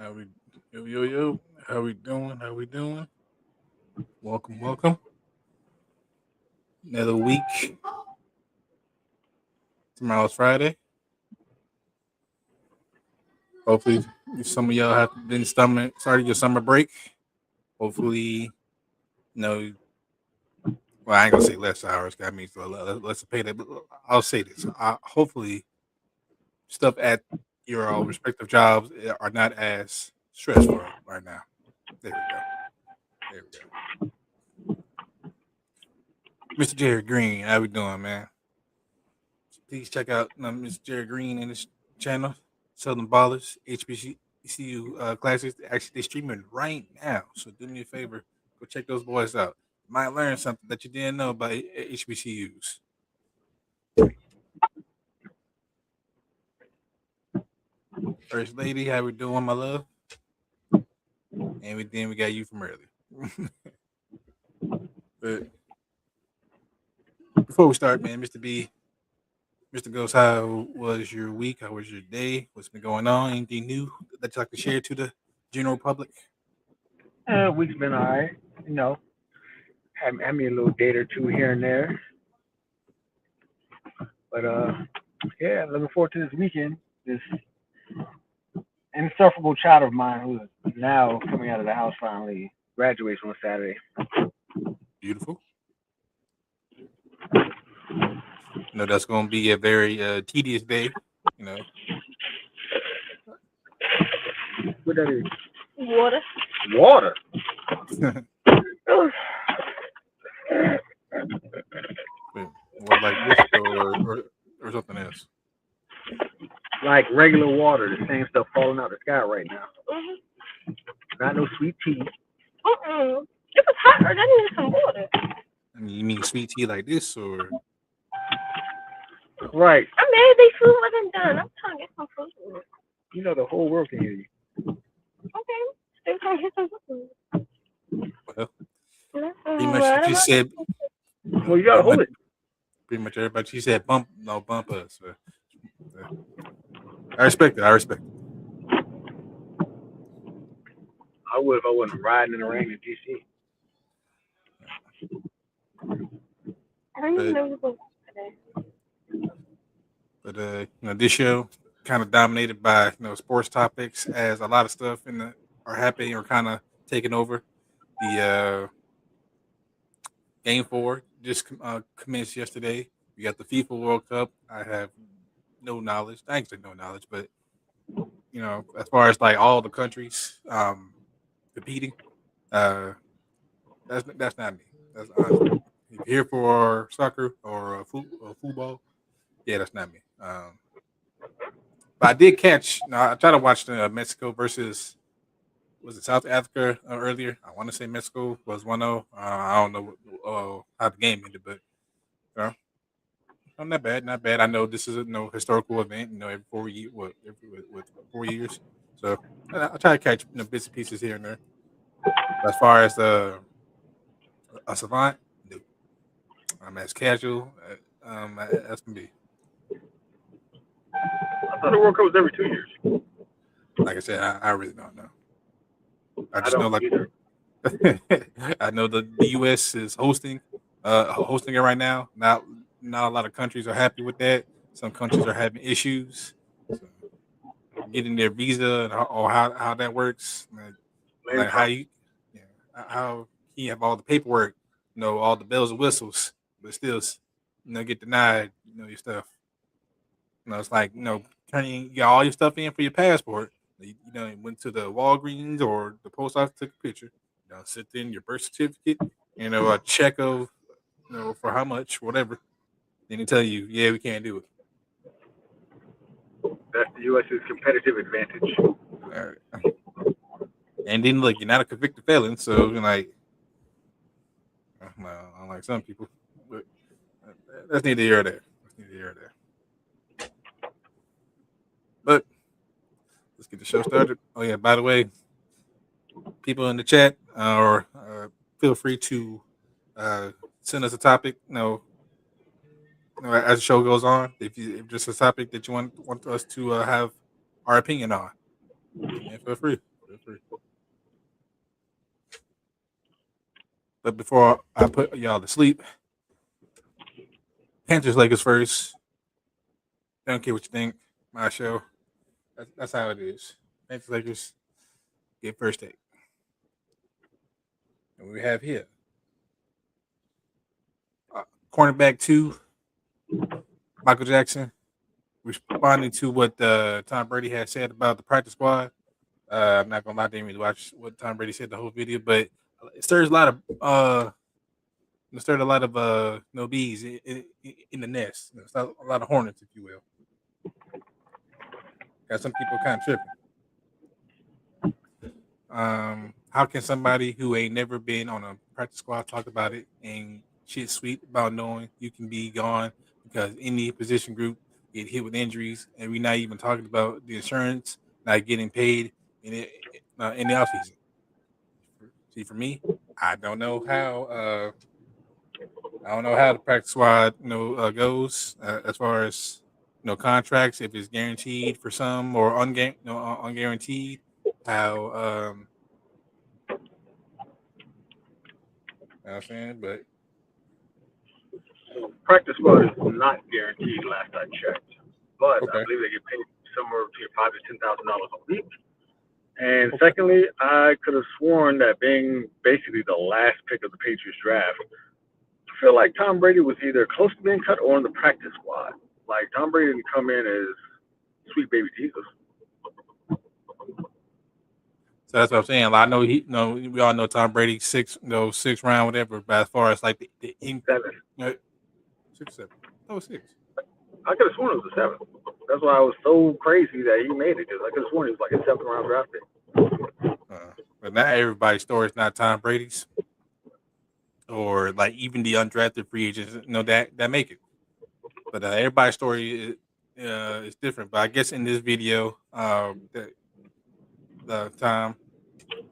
How we yo? How we doing? How we doing? Welcome. Another week. Tomorrow's Friday. Hopefully, if some of y'all have been started your summer break. Hopefully, know. Well, I ain't gonna say less hours. That means let's pay that. But I'll say this. Hopefully, stuff at your respective jobs are not as stressful right now. There we go. There we go. Mr. Jerry Green, how we doing, man? Please check out Mr. Jerry Green and his channel, Southern Ballers, HBCU classes. Actually, they're streaming right now. So do me a favor, go check those boys out. You might learn something that you didn't know about HBCUs. First lady, how we doing, my love? And we got you from earlier. But before we start, man, Mr. B, Mr. Ghost, how was your week? How was your day? What's been going on? Anything new that you like to share to the general public? Week's been all right. You know, had me a little date or two here and there. But yeah, looking forward to this weekend. This insufferable child of mine who's now coming out of the house finally graduates on Saturday. Beautiful. That's going to be a very tedious day. What that is? Water. Water. What, like this or something else? Like regular water, the same stuff falling out the sky right now. Mm-hmm. Not no sweet tea. It was hot. I needed some water. I mean, you mean sweet tea like this, or? Right. I mean, the food wasn't done. I'm trying to get some food. You know the whole world can hear you. Okay. Still trying to get some food. Well, pretty much what you said. Well, you gotta hold it. Pretty much everybody. She said bump us. I respect it. I would if I wasn't riding in the rain in DC. I don't even know what's today. But this show kind of dominated by sports topics, as a lot of stuff are happening or kind of taking over. The Game 4 just commenced yesterday. We got the FIFA World Cup. I have no knowledge. I ain't say no knowledge, but as far as like all the countries competing, that's not me. That's if you're here for soccer or football, yeah, that's not me. But I did catch. I tried to watch the Mexico versus was it South Africa earlier. I want to say Mexico was 1-0. I don't know how the game ended, but not bad, not bad. I know this is a historical event. Every 4 years, with 4 years. So I try to catch bits and pieces here and there. As far as a savant, no. I'm as casual as can be. I thought the World Cup was every 2 years. Like I said, I really don't know. I just know I know the U.S. is hosting it right now. Not a lot of countries are happy with that. Some countries are having issues. So getting their visa or how that works, like how you have all the paperwork, all the bells and whistles, but still, get denied, your stuff. It's like turning you got all your stuff in for your passport. You went to the Walgreens or the post office, took a picture. Sit in your birth certificate, a check of, for how much, whatever. Then they tell you, yeah, we can't do it. That's the U.S.'s competitive advantage. All right. And then, look, you're not a convicted felon, so you're like, well, unlike some people, but that's neither here or there. But let's get the show started. Oh yeah, by the way, people in the chat or feel free to send us a topic. As the show goes on, if just a topic that you want us to have our opinion on, feel free. But before I put y'all to sleep, Panthers Lakers first. I don't care what you think. My show. That's how it is. Panthers Lakers get first take. And we have here cornerback 2, Michael Jackson, responding to what Tom Brady had said about the practice squad. I'm not gonna lie, I didn't really watch what Tom Brady said the whole video, but it stirs a lot of bees in the nest. It's a lot of hornets, if you will. Got some people kind of tripping. How can somebody who ain't never been on a practice squad talk about it and shit sweet about knowing you can be gone because any position group get hit with injuries, and we're not even talking about the insurance not getting paid in the offseason. See, for me, I don't know how the practice squad goes as far as contracts, if it's guaranteed for some or unguaranteed. How you know what I'm saying, but Practice squad is not guaranteed. Last I checked, but okay. I believe they get paid somewhere between $5,000 to $10,000 a week. And secondly, I could have sworn that being basically the last pick of the Patriots draft, I feel like Tom Brady was either close to being cut or on the practice squad. Like Tom Brady didn't come in as sweet baby Jesus. So that's what I'm saying. Like, I know we all know Tom Brady sixth round, whatever. But as far as like the 7. 6, 7, oh 6. I could have sworn it was a 7. That's why I was so crazy that he made it, because I could have sworn he was like a 7th round draft pick. But not everybody's story is not Tom Brady's, or like even the undrafted free agents, that make it. But everybody's story is different. But I guess in this video, the time.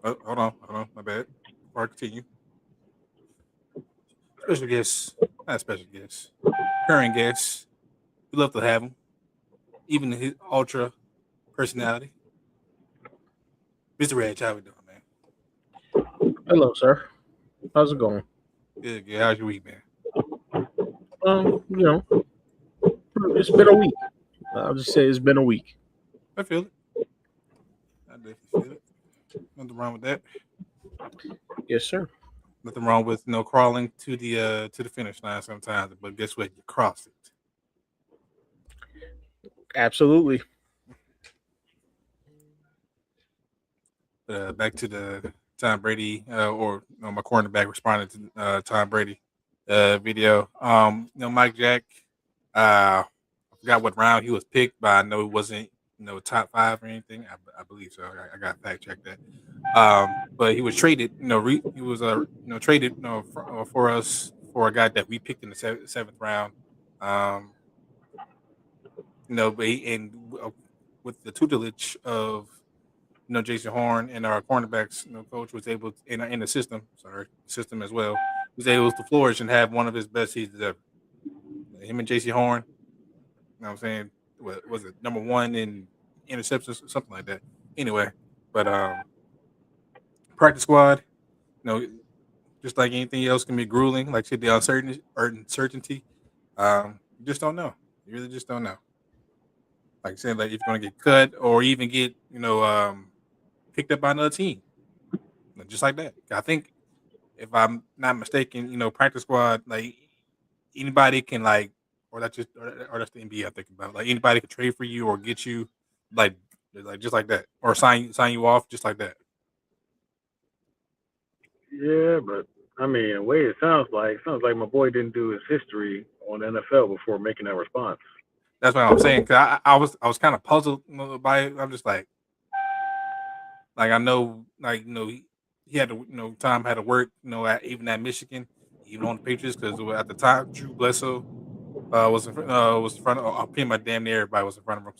Oh, hold on, my bad. Before I continue, special guest, not special guest, current guest. We love to have him, even his ultra personality. Mr. Reg, how we doing, man? Hello, sir. How's it going? Good. How's your week, man? It's been a week. I'll just say it's been a week. I feel it. I definitely feel it. Nothing wrong with that. Yes, sir. Nothing wrong with crawling to the finish line sometimes, but guess what? You cross it. Absolutely. Back to the Tom Brady or my cornerback responding to Tom Brady video. Mike Jack. I forgot what round he was picked, but I know it wasn't top 5 or anything. I believe so. I got to fact check that. But he was traded. He was traded for us for a guy that we picked in the 7th round. But with the tutelage of Jason Horn and our cornerbacks, coach was able to, in the system as well, was able to flourish and have one of his best seasons ever. Him and Jason Horn, you know what I'm saying? Was it number 1 in interceptions or something like that? Anyway, but practice squad, just like anything else can be grueling, like the uncertainty. You just don't know. You really just don't know. Like I said, like if you're going to get cut or even get, picked up by another team, just like that. I think, if I'm not mistaken, practice squad, like anybody can or that's the NBA I think about. Like anybody can trade for you or get you, like just like that, or sign you off just like that. Yeah, but I mean, the way it sounds like my boy didn't do his history on NFL before making that response. That's what I'm saying. Cause I was kind of puzzled by it. I'm just like I know, he had to, Tom had to work, even at Michigan, even on the Patriots, because at the time Drew Bledsoe was in front of, pretty much damn near everybody was in front of him.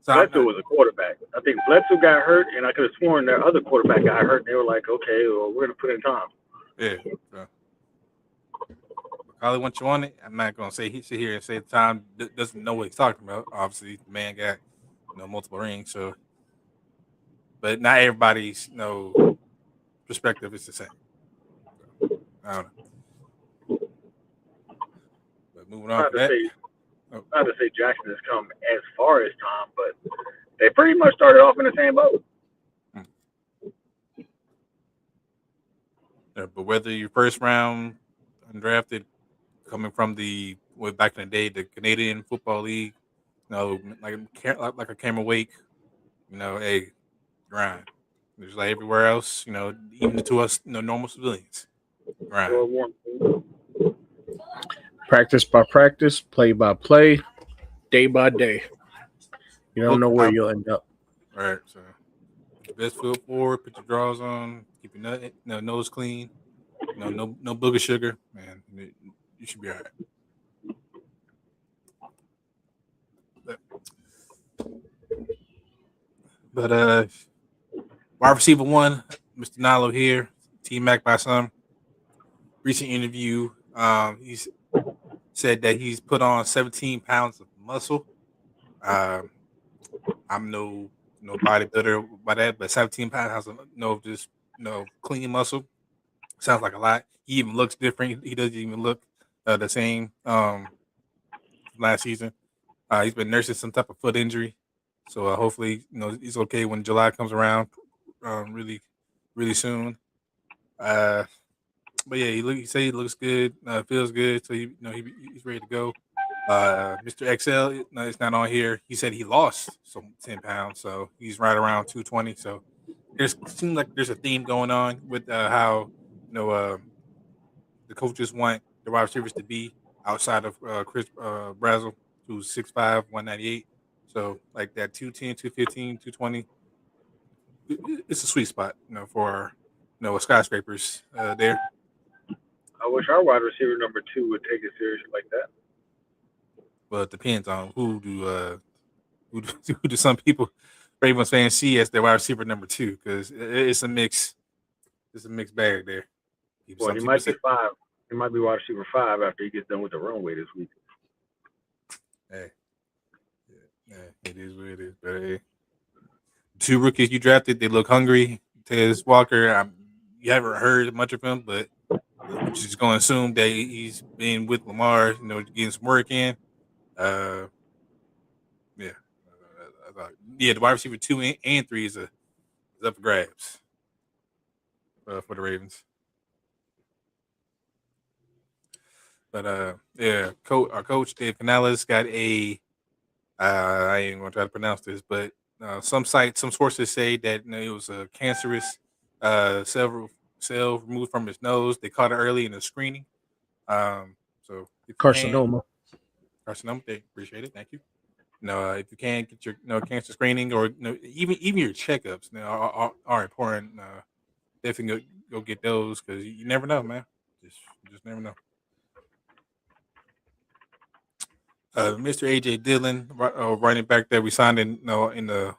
So Bledsoe was a quarterback. I think Bledsoe got hurt, and I could have sworn their other quarterback got hurt. And they were like, okay, well, we're gonna put in Tom. Yeah. So. Carly, once you on it, I'm not gonna sit here and say Tom doesn't know what he's talking about. Obviously, the man got multiple rings, so but not everybody's perspective is the same. So, I don't know. But moving on from that. Not to say Jackson has come as far as Tom, but they pretty much started off in the same boat. Yeah, but whether you're first round undrafted, coming from back in the day, the Canadian Football League, like a Cameron Wake, hey, grind. Just like everywhere else, even to us, normal civilians, grind. Practice by practice, play by play, day by day. You don't know where you'll end up. Right. So, put your best foot forward, put your drawers on, keep your nose clean. No booger sugar, man. You should be all right. But wide receiver 1, Mr. Nalo here, T-Mac by some. Recent interview, he's said that he's put on 17 pounds of muscle. I'm no bodybuilder by that, but 17 pounds of just clean muscle. Sounds like a lot. He even looks different. He doesn't even look the same last season. He's been nursing some type of foot injury, so hopefully he's okay when July comes around, really, really soon. But yeah, he said he looks good, feels good, so he's ready to go. Mr. XL, no, it's not on here. He said he lost some 10 pounds, so he's right around 220. So it seems like there's a theme going on with how the coaches want the wide receivers to be outside of Chris Brazel, who's 6'5", 198. So like that 210, 215, 220, it's a sweet spot, for skyscrapers there. I wish our wide receiver number 2 would take it seriously like that. Well, it depends on who do some people Ravens fans see as their wide receiver number 2, because it's a mixed bag there. Well, he might be 5. He might be wide receiver 5 after he gets done with the runway this week. Hey, yeah, it is what it is. But hey, 2 rookies you drafted, they look hungry. Tez Walker, you haven't heard much of him, but we're just going to assume that he's been with Lamar, getting some work in. The wide receiver 2 and 3 is up for grabs for the Ravens. But our coach Dave Canales got a I ain't gonna try to pronounce this, but some sources say that it was a cancerous cell removed from his nose. They caught it early in the screening. So Carcinoma. They appreciate it. Thank you. If you can get your cancer screening, or even your checkups are important. Definitely go get those, because you never know, man. Just never know. Mr. AJ Dillon, running back that we signed in the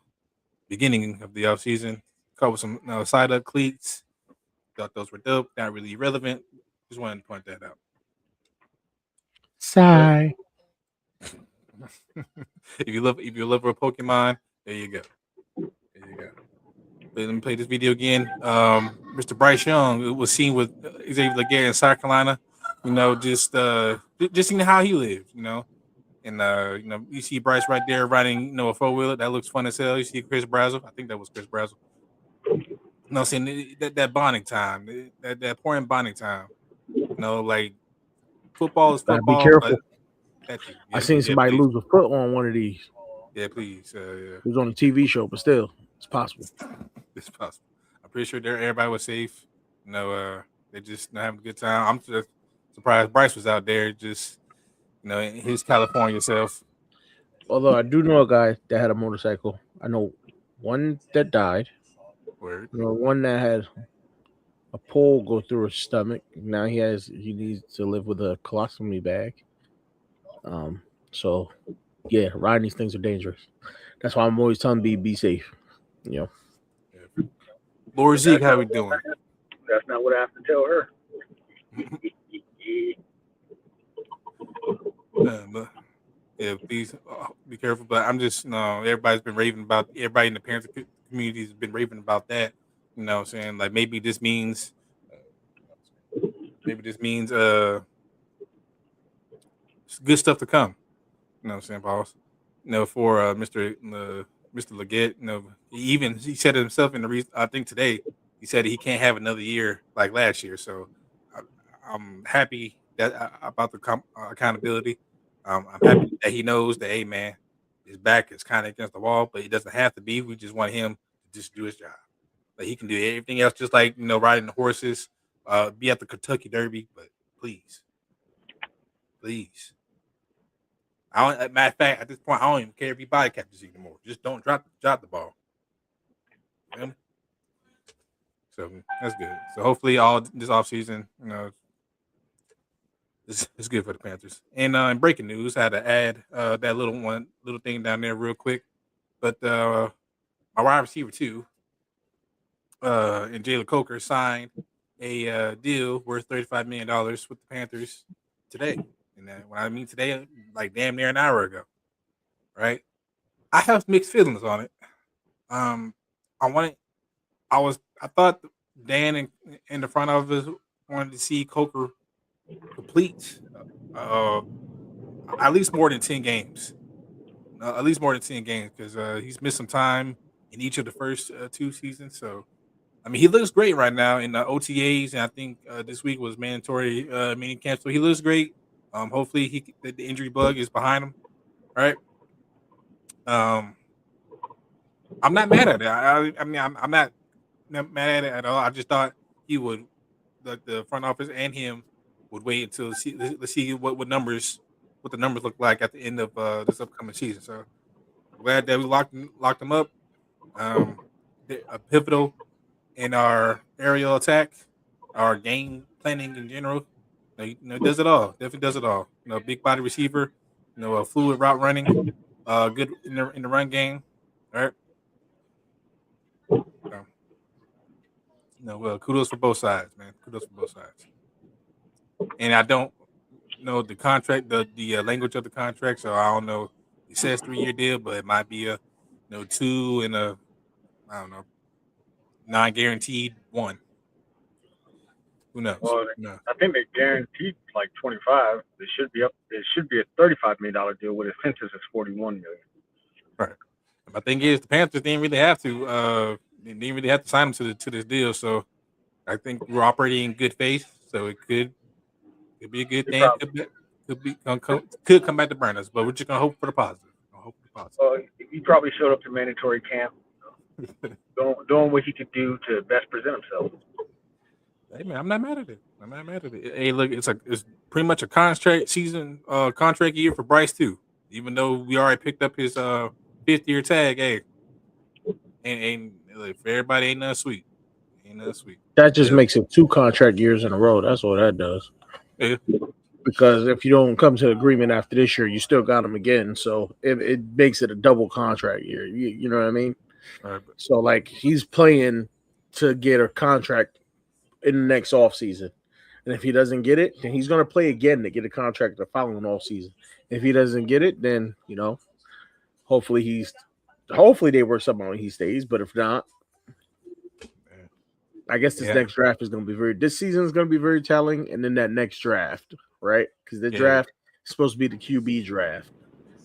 beginning of the offseason, caught with some side up cleats. Thought those were dope. Not really relevant. Just wanted to point that out. Sigh. If you love a Pokemon, there you go. But let me play this video again. Mr. Bryce Young was seen with Xavier Legare in South Carolina. Just seeing how he lives. And you see Bryce right there riding a 4-wheeler. That looks fun as hell. You see Chris Brazel. I think that was Chris Brazel. Saying that bonding time, that important bonding time. Like football is football. Be careful. I seen somebody lose a foot on one of these. Yeah, please. It was on a TV show, but still, it's possible. It's possible. I'm pretty sure everybody was safe. They just having a good time. I'm just surprised Bryce was out there, just in his California self. Although I do know a guy that had a motorcycle. I know one that died. Word. One that had a pole go through his stomach. Now he needs to live with a colostomy bag. So yeah, riding these things are dangerous. That's why I'm always telling be safe. Yeah. Lord Zeke, how we doing? That's not what I have to tell her. But please be careful. But I'm just everybody's been raving about, everybody in the Panther community has been raving about that. You know what I'm saying? Like maybe this means good stuff to come. You know what I'm saying, boss? You know, for Mr. Leggett, you know, he said it himself in I think today, he said he can't have another year like last year. So I, I'm happy about the accountability. I'm happy that he knows that, hey man, his back is kind of against the wall, but he doesn't have to be. We just want him to just do his job. Like he can do everything else, just like riding the horses, be at the Kentucky Derby. But please, please. Matter of fact, at this point, I don't even care if he body catches anymore. Just don't drop the ball. You know? So that's good. So hopefully, all this offseason, it's good for the Panthers. And in breaking news, I had to add that little thing down there real quick. But my wide receiver too, and Jalen Coker signed a deal worth $35 million with the Panthers today. And when I mean today, like damn near an hour ago, right? I have mixed feelings on it. Um, I wanted, I thought Dan in the front office wanted to see Coker complete uh, at least more than 10 games. At least more than 10 games because he's missed some time in each of the first 2 seasons. So, I mean, he looks great right now in the OTAs, and I think this week was mandatory mini camp. So he looks great. Hopefully, the injury bug is behind him. Right. Um, I'm not mad at it. I mean, I'm not mad at it at all. I just thought he would, the front office and him would wait until let's see what the numbers look like at the end of this upcoming season. So glad that we locked him up. A pivotal in our aerial attack, our game planning in general. Does it all. Definitely does it all. Big body receiver. A fluid route running. Good in the run game. All right. So, well, kudos for both sides, man. Kudos for both sides. And I don't know the contract, the language of the contract, so I don't know. It says 3-year deal, but it might be a 2 and a I don't know non-guaranteed 1. Who knows? Well, No. I think they guaranteed like 25. It should be up. It should be a $35 million deal with incentives is $41 million. Right. My thing is, the Panthers didn't really have to. They didn't really have to sign him to this deal. So I think we're operating in good faith. So it could be a good thing. Could come back to burn us, but we're just gonna hope for the positive. Well, he probably showed up to mandatory camp, doing what he could do to best present himself. Hey man, I'm not mad at it. Hey, look, it's pretty much a contract year for Bryce too. Even though we already picked up his 5th-year tag, hey, and look, for everybody ain't nothing sweet. That just makes it 2 contract years in a row. That's what that does. Yeah. Because if you don't come to agreement after this year, you still got him again. So it makes it a double contract year. You know what I mean? Right. So like he's playing to get a contract in the next offseason. And if he doesn't get it, then he's going to play again to get a contract the following offseason. If he doesn't get it, then, hopefully they work something out and he stays. But if not, I guess this next draft is going to be this season is going to be very telling. And then that next draft, right? Because the draft is supposed to be the QB draft.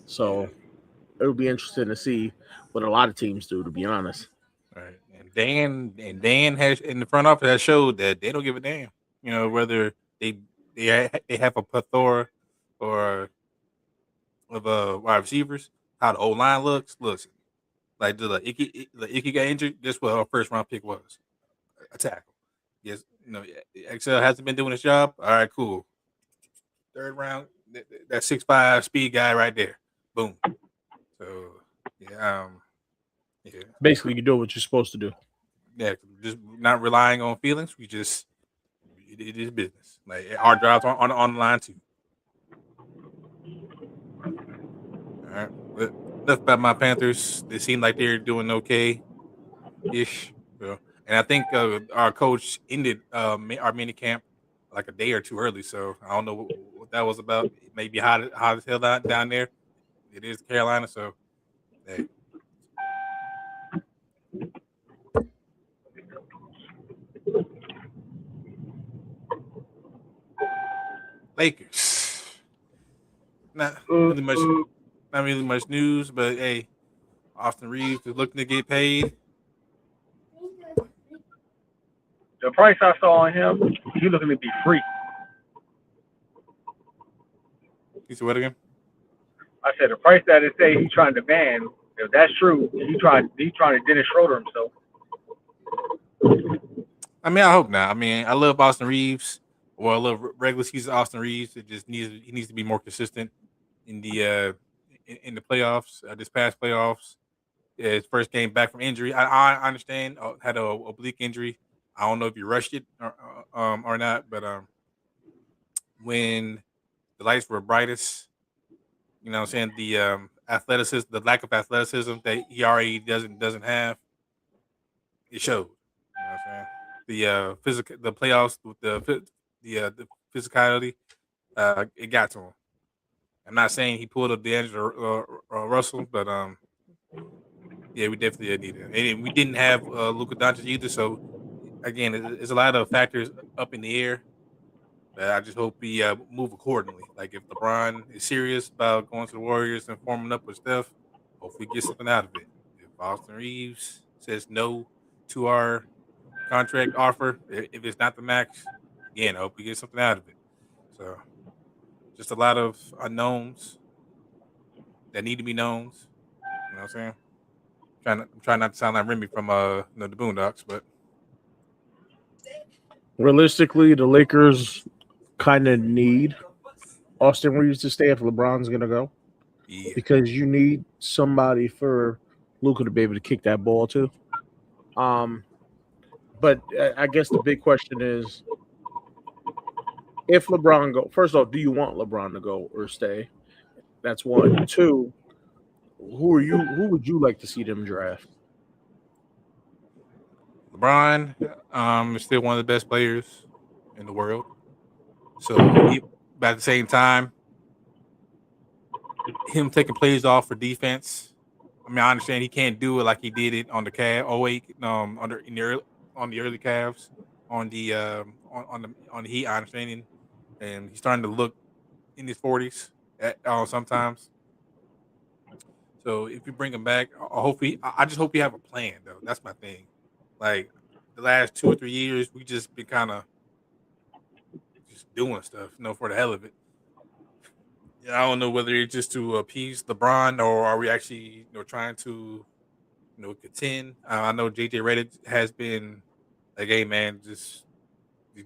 So it'll be interesting to see what a lot of teams do, to be honest. Right. And Dan has in the front office has showed that they don't give a damn. Whether they have a plethora or of wide receivers, how the old line looks. Like the Icky got injured. Guess what our first round pick was? A tackle. Yes, Excel hasn't been doing his job. All right, cool. 3rd round, that 6'5" speed guy right there. Boom. So yeah. Basically, you do what you're supposed to do. Yeah, just not relying on feelings. It is business. Like our jobs on the line too. All right. But enough about my Panthers. They seem like they're doing okay-ish. And I think our coach ended our mini camp like a day or 2 early. So I don't know what that was about. Maybe hot as hell down there. It is Carolina. So hey. Lakers. Not really much news, but hey, Austin Reeves is looking to get paid. The price I saw on him, he's looking to be free. You said what again? I said the price that it say he's trying to demand. If that's true, he's trying to Dennis Schroeder himself. I mean, I hope not. I mean, I love Austin Reeves. Well, I love regular season Austin Reeves. He needs to be more consistent in the playoffs. This past playoffs, his first game back from injury. I understand had a oblique injury. I don't know if you rushed it or not, but when the lights were brightest, you know what I'm saying, the athleticism, the lack of athleticism that he already doesn't have, it showed. You know what I'm saying? The physical, the playoffs with the physicality, it got to him. I'm not saying he pulled up D'Angelo Russell, but yeah, we definitely need it. And we didn't have Luka Doncic either, so again, there's a lot of factors up in the air. But I just hope we move accordingly. Like if LeBron is serious about going to the Warriors and forming up with Steph, hopefully get something out of it. If Austin Reeves says no to our contract offer, if it's not the max, again, I hope we get something out of it. So just a lot of unknowns that need to be knowns. You know what I'm saying? I'm trying not to sound like Remy from the Boondocks, but Realistically, the Lakers kind of need Austin Reeves to stay if LeBron's going to go. yeah. Because you need somebody for Luka to be able to kick that ball to. But I guess the big question is, if LeBron go, first off, do you want LeBron to go or stay? That's one. Two, who would you like to see them draft? LeBron is still one of the best players in the world. So, but at the same time, him taking plays off for defense. I mean, I understand he can't do it like he did it on the Cavs. On the early Cavs, on the Heat. I understand, and he's starting to look in his 40s sometimes. So if you bring him back, I just hope you have a plan though. That's my thing. Like the last 2 or 3 years, we just been kind of just doing stuff, for the hell of it. Yeah, I don't know whether it's just to appease LeBron or are we actually, trying to, contend. I know JJ Redick has been like, hey man, just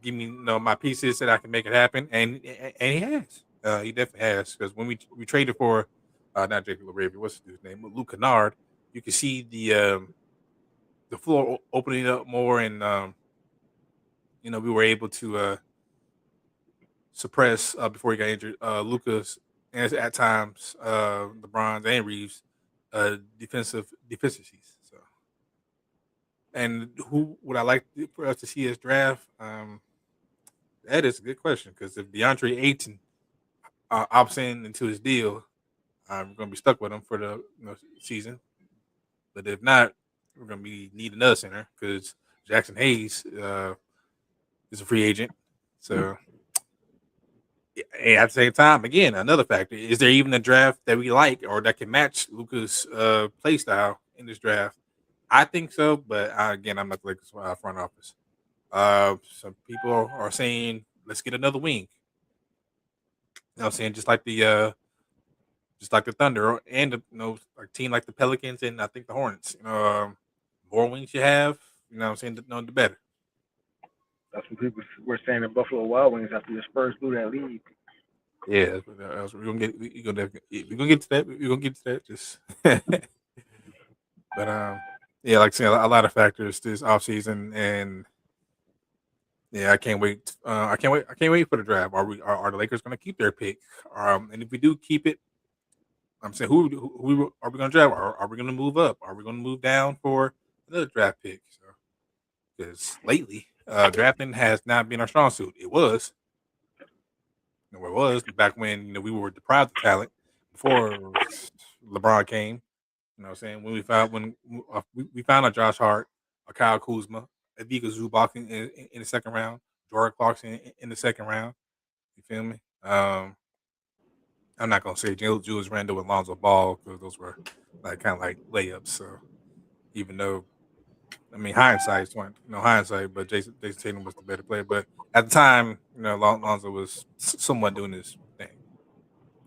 give me, my pieces that I can make it happen, and he has. He definitely has, because when we traded for, not JP LaRavia, what's his name, Luke Kennard, you can see the floor opening up more, and we were able to suppress before he got injured. Lucas, and at times, LeBron and Reeves, defensive deficiencies. So, and who would I like for us to see as draft? That is a good question, because if DeAndre Ayton opts in into his deal, I'm going to be stuck with him for the season. But if not, we're going to be needing another center, because Jackson Hayes is a free agent. So, and at the same time, again, another factor: is there even a draft that we like or that can match Luka's play style in this draft? I think so, but again, I'm not the Lakers front office. Some people are saying let's get another wing. You know what I'm saying? Just like the Thunder and like team like the Pelicans and I think the Hornets. More wings you have, what I'm saying, the better. That's what people were saying in Buffalo Wild Wings after the Spurs blew that lead. Yeah, we're gonna get. We're gonna get to that. We're gonna get to that. Just, but yeah, like I said, a lot of factors this offseason, and yeah, I can't wait. I can't wait. I can't wait for the draft. Are the Lakers gonna keep their pick? And if we do keep it, I'm saying who are we gonna draft? Are we gonna move up? Are we gonna move down for another draft pick? So, because lately, drafting has not been our strong suit. It was. It was back when we were deprived of talent before LeBron came. You know what I'm saying? When we found a Josh Hart, a Kyle Kuzma, a Vika Zubac in the second round, Jordan Clarkson in the second round. You feel me? I'm not gonna say Julius Randle and Lonzo Ball because those were kind of like layups. So even though, I mean, hindsight, but Jason Tatum was the better player. But at the time, Lonzo was somewhat doing his thing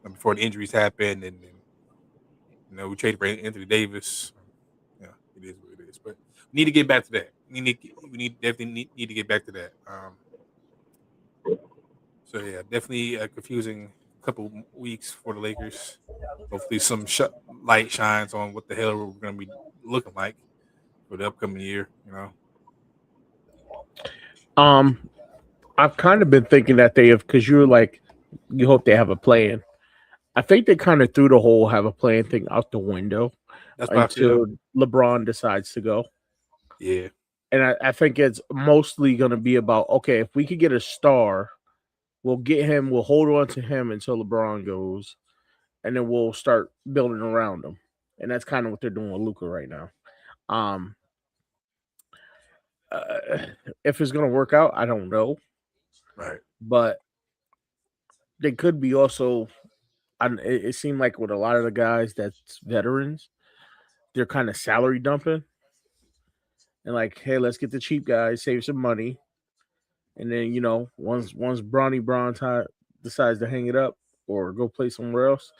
before the injuries happened, and we traded for Anthony Davis. Yeah, it is what it is. But we need to get back to that. We definitely need to get back to that. So yeah, definitely a confusing couple weeks for the Lakers. Hopefully, some light shines on what the hell we're going to be looking like for the upcoming year. I've kind of been thinking that they have, because you're like, you hope they have a plan. I think they kind of threw the whole have a plan thing out the window That's what until I feel. LeBron decides to go. Yeah. And I think it's mostly going to be about, okay, if we could get a star, we'll get him, we'll hold on to him until LeBron goes, and then we'll start building around him. And that's kind of what they're doing with Luka right now. If it's going to work out, I don't know. Right. But they could be also, it seemed like with a lot of the guys that's veterans, they're kind of salary dumping. And like, hey, let's get the cheap guys, save some money. And then, once Bronny Braun decides to hang it up or go play somewhere else,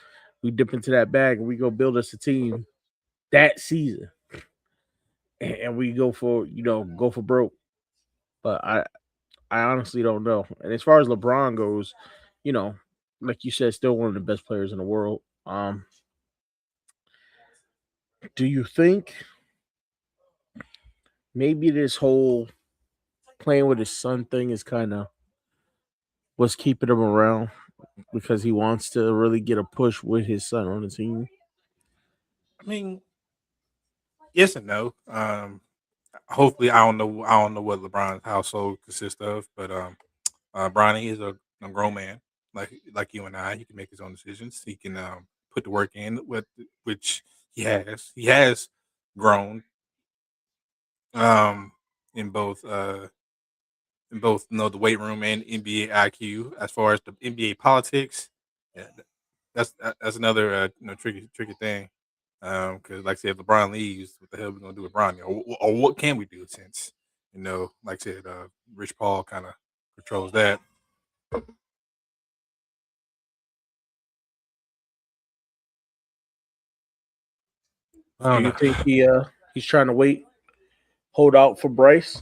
we dip into that bag and we go build us a team that season. And we go for broke. But I honestly don't know. And as far as LeBron goes, like you said, still one of the best players in the world. Do you think maybe this whole playing with his son thing is kind of what's keeping him around because he wants to really get a push with his son on the team? I mean, yes and no. Hopefully, I don't know what LeBron's household consists of, but Bronny is a grown man, like you and I. He can make his own decisions. He can put the work in, which he has. He has grown in both the weight room and NBA IQ. As far as the NBA politics, yeah, that's another tricky thing. Because like I said, if LeBron leaves, what the hell are we gonna do with Bronny, or what can we do since like I said, Rich Paul kind of controls that. Do you think he's trying to hold out for Bryce?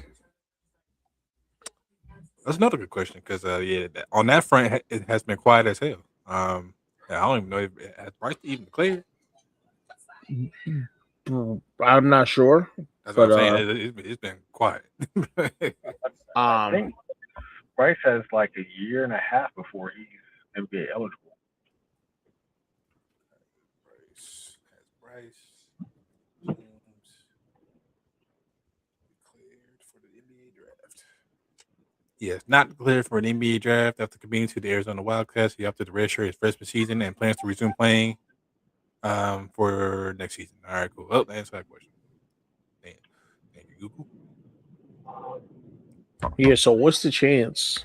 That's another good question because on that front, it has been quiet as hell. I don't even know if has Bryce even declared. I'm not sure. That's what I'm saying. It's been quiet. I think Bryce has like a year and a half before he's NBA eligible. Bryce James declared for the NBA draft. Yes, not declared for an NBA draft after committing to the Arizona Wildcats. He opted to redshirt his freshman season and plans to resume playing for next season. All right, cool. Well, answer that question. Thank you, Google. Yeah, so what's the chance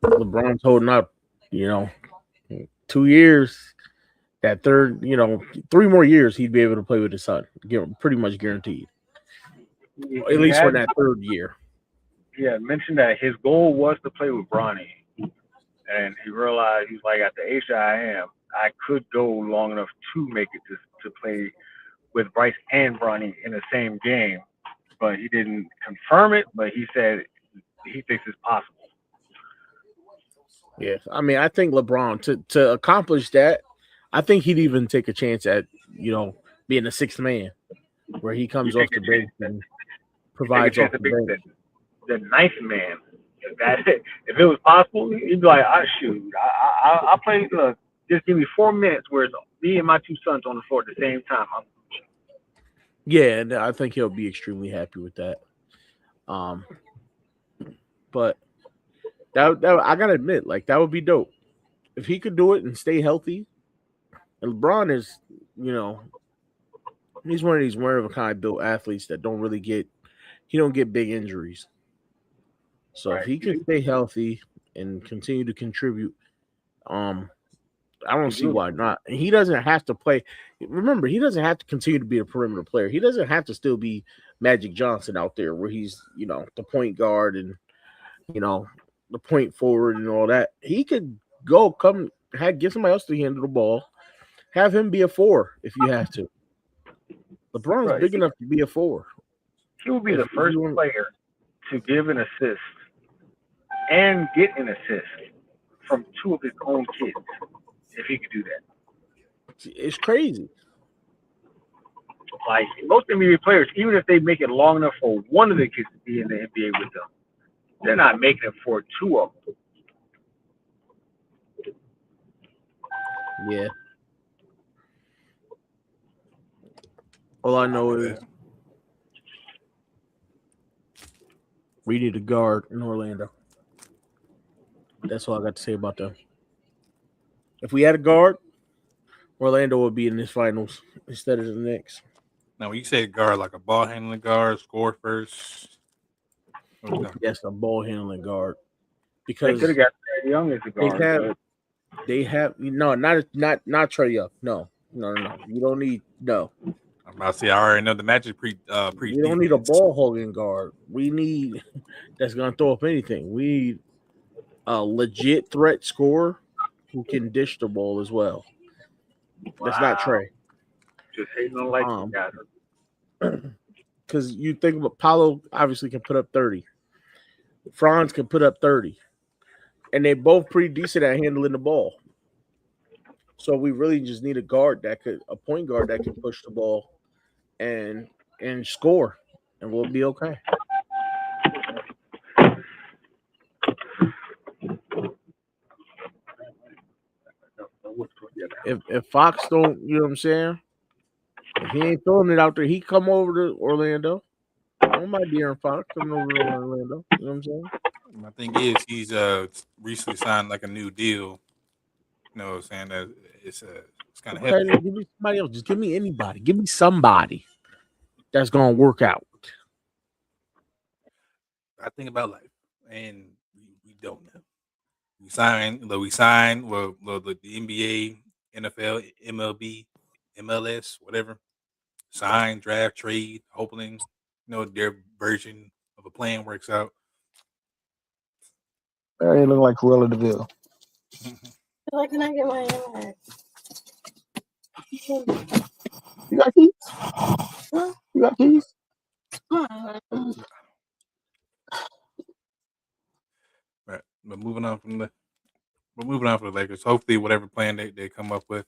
LeBron's holding up, 2 years, that third, 3 more years he'd be able to play with his son. Pretty much guaranteed. At least for that third year. Yeah, mentioned that his goal was to play with Bronny. And he realized, he's like, at the age that I am, I could go long enough to make it to play with Bryce and Bronny in the same game. But he didn't confirm it, but he said he thinks it's possible. Yeah, I mean, I think LeBron, to accomplish that, I think he'd even take a chance at, being the sixth man, where he comes off the bench and provides off the bench. The ninth man. If it was possible, he'd be like, I'll play. Look, just give me 4 minutes where it's me and my 2 sons on the floor at the same time. Yeah, and I think he'll be extremely happy with that. But that I gotta admit, like, that would be dope if he could do it and stay healthy. And LeBron is, he's one of these one of a kind built athletes that don't get big injuries. So if he can stay healthy and continue to contribute, I don't see why not. He doesn't have to play. Remember, he doesn't have to continue to be a perimeter player. He doesn't have to still be Magic Johnson out there where he's, the point guard and, the point forward and all that. He could get somebody else to handle the ball. Have him be a 4 if you have to. LeBron's big enough to be a 4. He would be the first player to give an assist and get an assist from 2 of his own kids if he could do that. It's crazy. Like most NBA players, even if they make it long enough for one of the kids to be in the NBA with them, they're not making it for 2 of them. Yeah. All I know is we need a guard in Orlando. That's all I got to say about them. If we had a guard, Orlando would be in this finals instead of the Knicks. Now, when you say guard, like a ball handling guard, score first. Yes, a ball handling guard. Because they could have got Trae Young as a guard. They have not Trae Young. No. You don't need I'm about to say I already know the Magic pre. We don't need a ball hogging guard. We need that's gonna throw up anything. We need a legit threat scorer who can dish the ball as well. Wow. That's not Trae. Just hating on light guys. Because you think about Paolo obviously can put up 30. Franz can put up 30. And they're both pretty decent at handling the ball. So we really just need a point guard that can push the ball and score, and we'll be okay. If Fox don't, you know what I'm saying? If he ain't throwing it out there, he come over to Orlando. I don't mind De'Aaron Fox coming over to Orlando. You know what I'm saying? My thing is he's recently signed like a new deal. You know what I'm saying? That it's kind of hefty. Give me somebody else. Just give me anybody. Give me somebody that's gonna work out. I think about life, and we don't know. We sign well, the NBA, NFL, MLB, MLS, whatever. Sign, draft, trade, hoping, their version of a plan works out. They look like Cruella DeVille. Like, can I get my hand? You got keys? Huh? You got keys? Right. But moving on from the Lakers. Hopefully, whatever plan they come up with,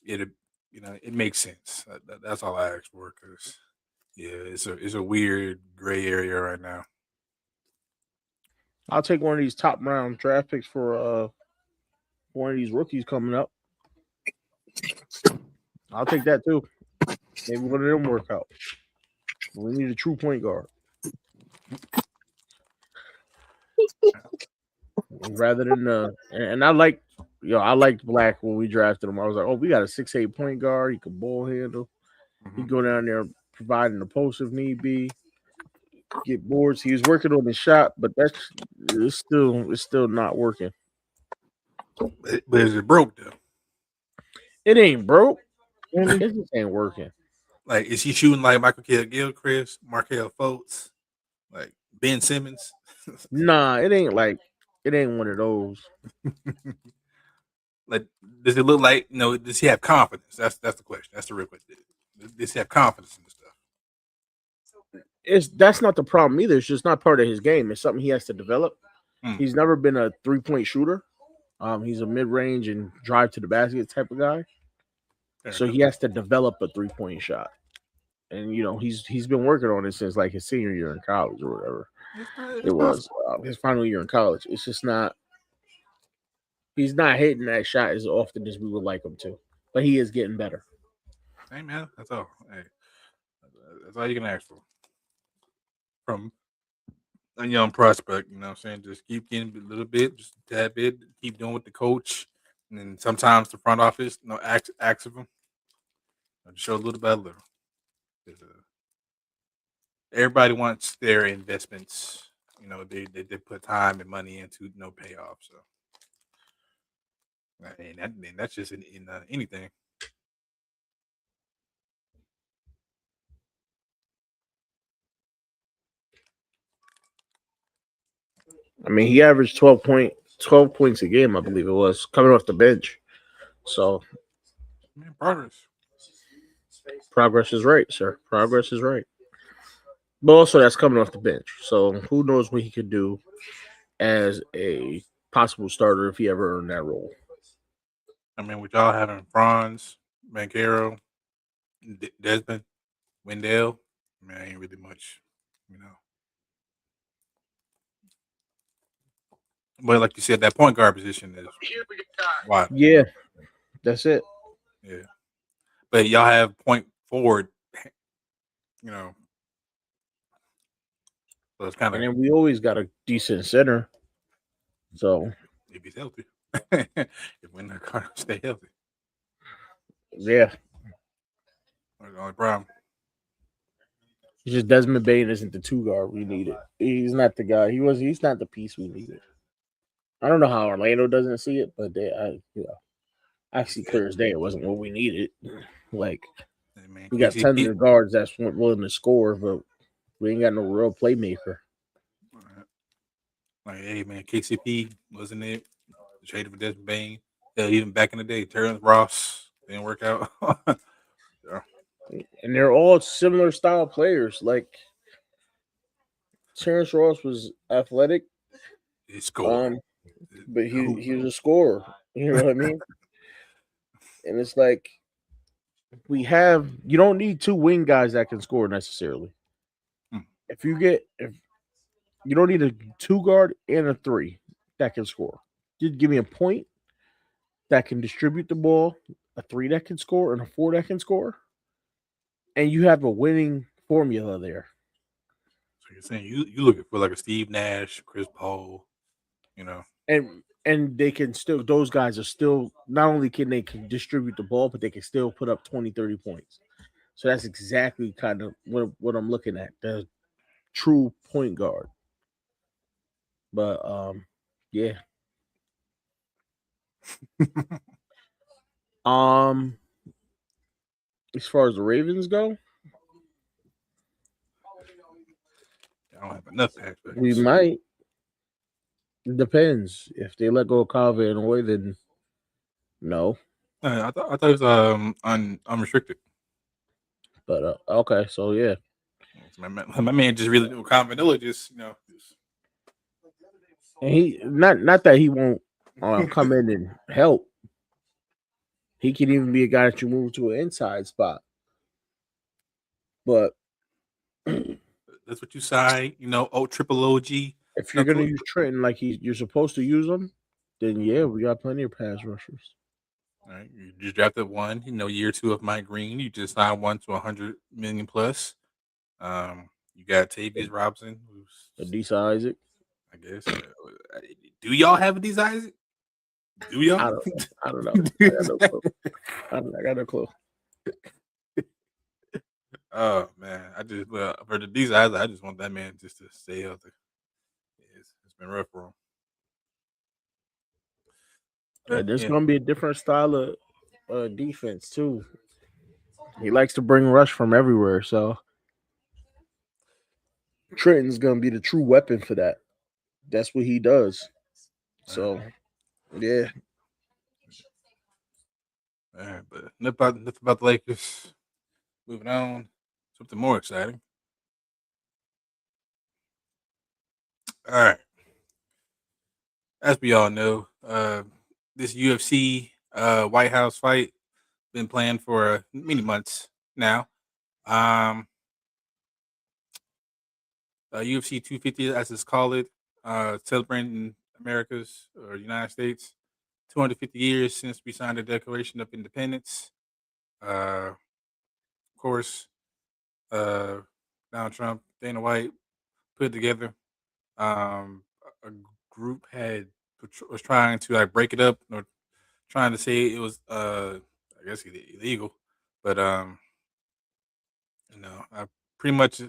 it makes sense. That's all I ask for. Because it's a weird gray area right now. I'll take one of these top round draft picks for one of these rookies coming up. I'll take that too. Maybe one of them work out. We need a true point guard. Rather than and I liked Black when we drafted him. I was like, oh, we got a 6'8" point guard. He can ball handle. He go down there providing the post if need be. Get boards. He was working on his shot, but it's still not working. But is it broke though? It ain't broke. It just ain't working. Like, is he shooting like Michael Gilchrist, Markelle Fultz, like Ben Simmons? Nah, it ain't one of those. Like, does it look like does he have confidence? That's the question. That's the real question. Does he have confidence in this stuff? That's not the problem either. It's just not part of his game. It's something he has to develop. He's never been a 3-point shooter. He's a mid-range and drive to the basket type of guy. So he has to develop a 3-point shot. And he's been working on it since like his senior year in college or whatever. It was his final year in college. It's just not. He's not hitting that shot as often as we would like him to, but he is getting better. Hey man, that's all. Hey, that's all you can ask for from a young prospect. You know what I'm saying? Just keep getting a little bit, just a tad bit. Keep doing with the coach, and then sometimes the front office, acts of them. Show a little by little. Everybody wants their investments. They put time and money into no payoff. So And that's just in anything. I mean, he averaged 12 points a game, I believe it was, coming off the bench. So Man, progress. Progress is right, sir. Progress is right. But also, that's coming off the bench. So who knows what he could do as a possible starter if he ever earned that role. I mean, with y'all having Franz, Banchero, Desmond, Wendell, man, ain't really much, you know. But like you said, that point guard position is wide. Yeah, that's it. Yeah. But y'all have point forward, you know. So it's kind And of, then we always got a decent center. So if he's healthy. If Wendell Carter stay healthy. yeah, That's the only problem. it's just Desmond Bain isn't the 2 guard we needed. He's not the guy. He's not the piece we needed. I don't know how Orlando doesn't see it, but actually clear as day, it wasn't what we needed. Like Hey, man, we got tons KCP, of guards that's willing to score, but we ain't got no real playmaker. like, hey man, KCP wasn't it? Traded for Desmond Bain. Hell, even back in the day, Terrence Ross didn't work out. And they're all similar style players. Like Terrence Ross was athletic, He scored. but he was a scorer. You know what I mean? And it's like you don't need 2 wing guys that can score necessarily. If you don't need a 2 guard and a 3 that can score. Just give me a point that can distribute the ball, a 3 that can score, and a 4 that can score, and you have a winning formula there. So you're saying you looking for like a Steve Nash, Chris Paul, you know? And they can still, those guys are still, not only can they distribute the ball, but they can still put up 20, 30 points. So that's exactly kind of what I'm looking at, the true point guard. But yeah. As far as the Ravens go, I don't have enough packs. we might. It depends. If they let go of Calvin and away, then no. I thought it was unrestricted. But okay, so yeah. My man just really Vanilla just And he not that he won't come in and help. He can even be a guy that you move to an inside spot. But that's what you say, triple OG. If you're gonna use Trenton like you're supposed to use him, then yeah, we got plenty of pass rushers. All right, you just drafted one, year 2 of Mike Green. You just signed one to 100 million plus. You got Tavius Robinson, who's Adisa Isaac. I guess. Do y'all have Adisa Isaac? Do y'all? I don't know. I got no clue. I got no clue. Oh man, for the Adisa Isaac, I just want that man just to stay healthy. It's been rough for him. And there's gonna be a different style of defense too. He likes to bring rush from everywhere, so Trenton's gonna be the true weapon for that. That's what he does. So, yeah. All right, but enough about the Lakers. Moving on, something more exciting. All right, as we all know, this UFC White House fight been planned for many months now. UFC 250, as it's called, celebrating America's or United States 250 years since we signed the Declaration of Independence. Of course, Donald Trump, Dana White put it together. A group was trying to break it up, or trying to say it was I guess illegal, but I pretty much,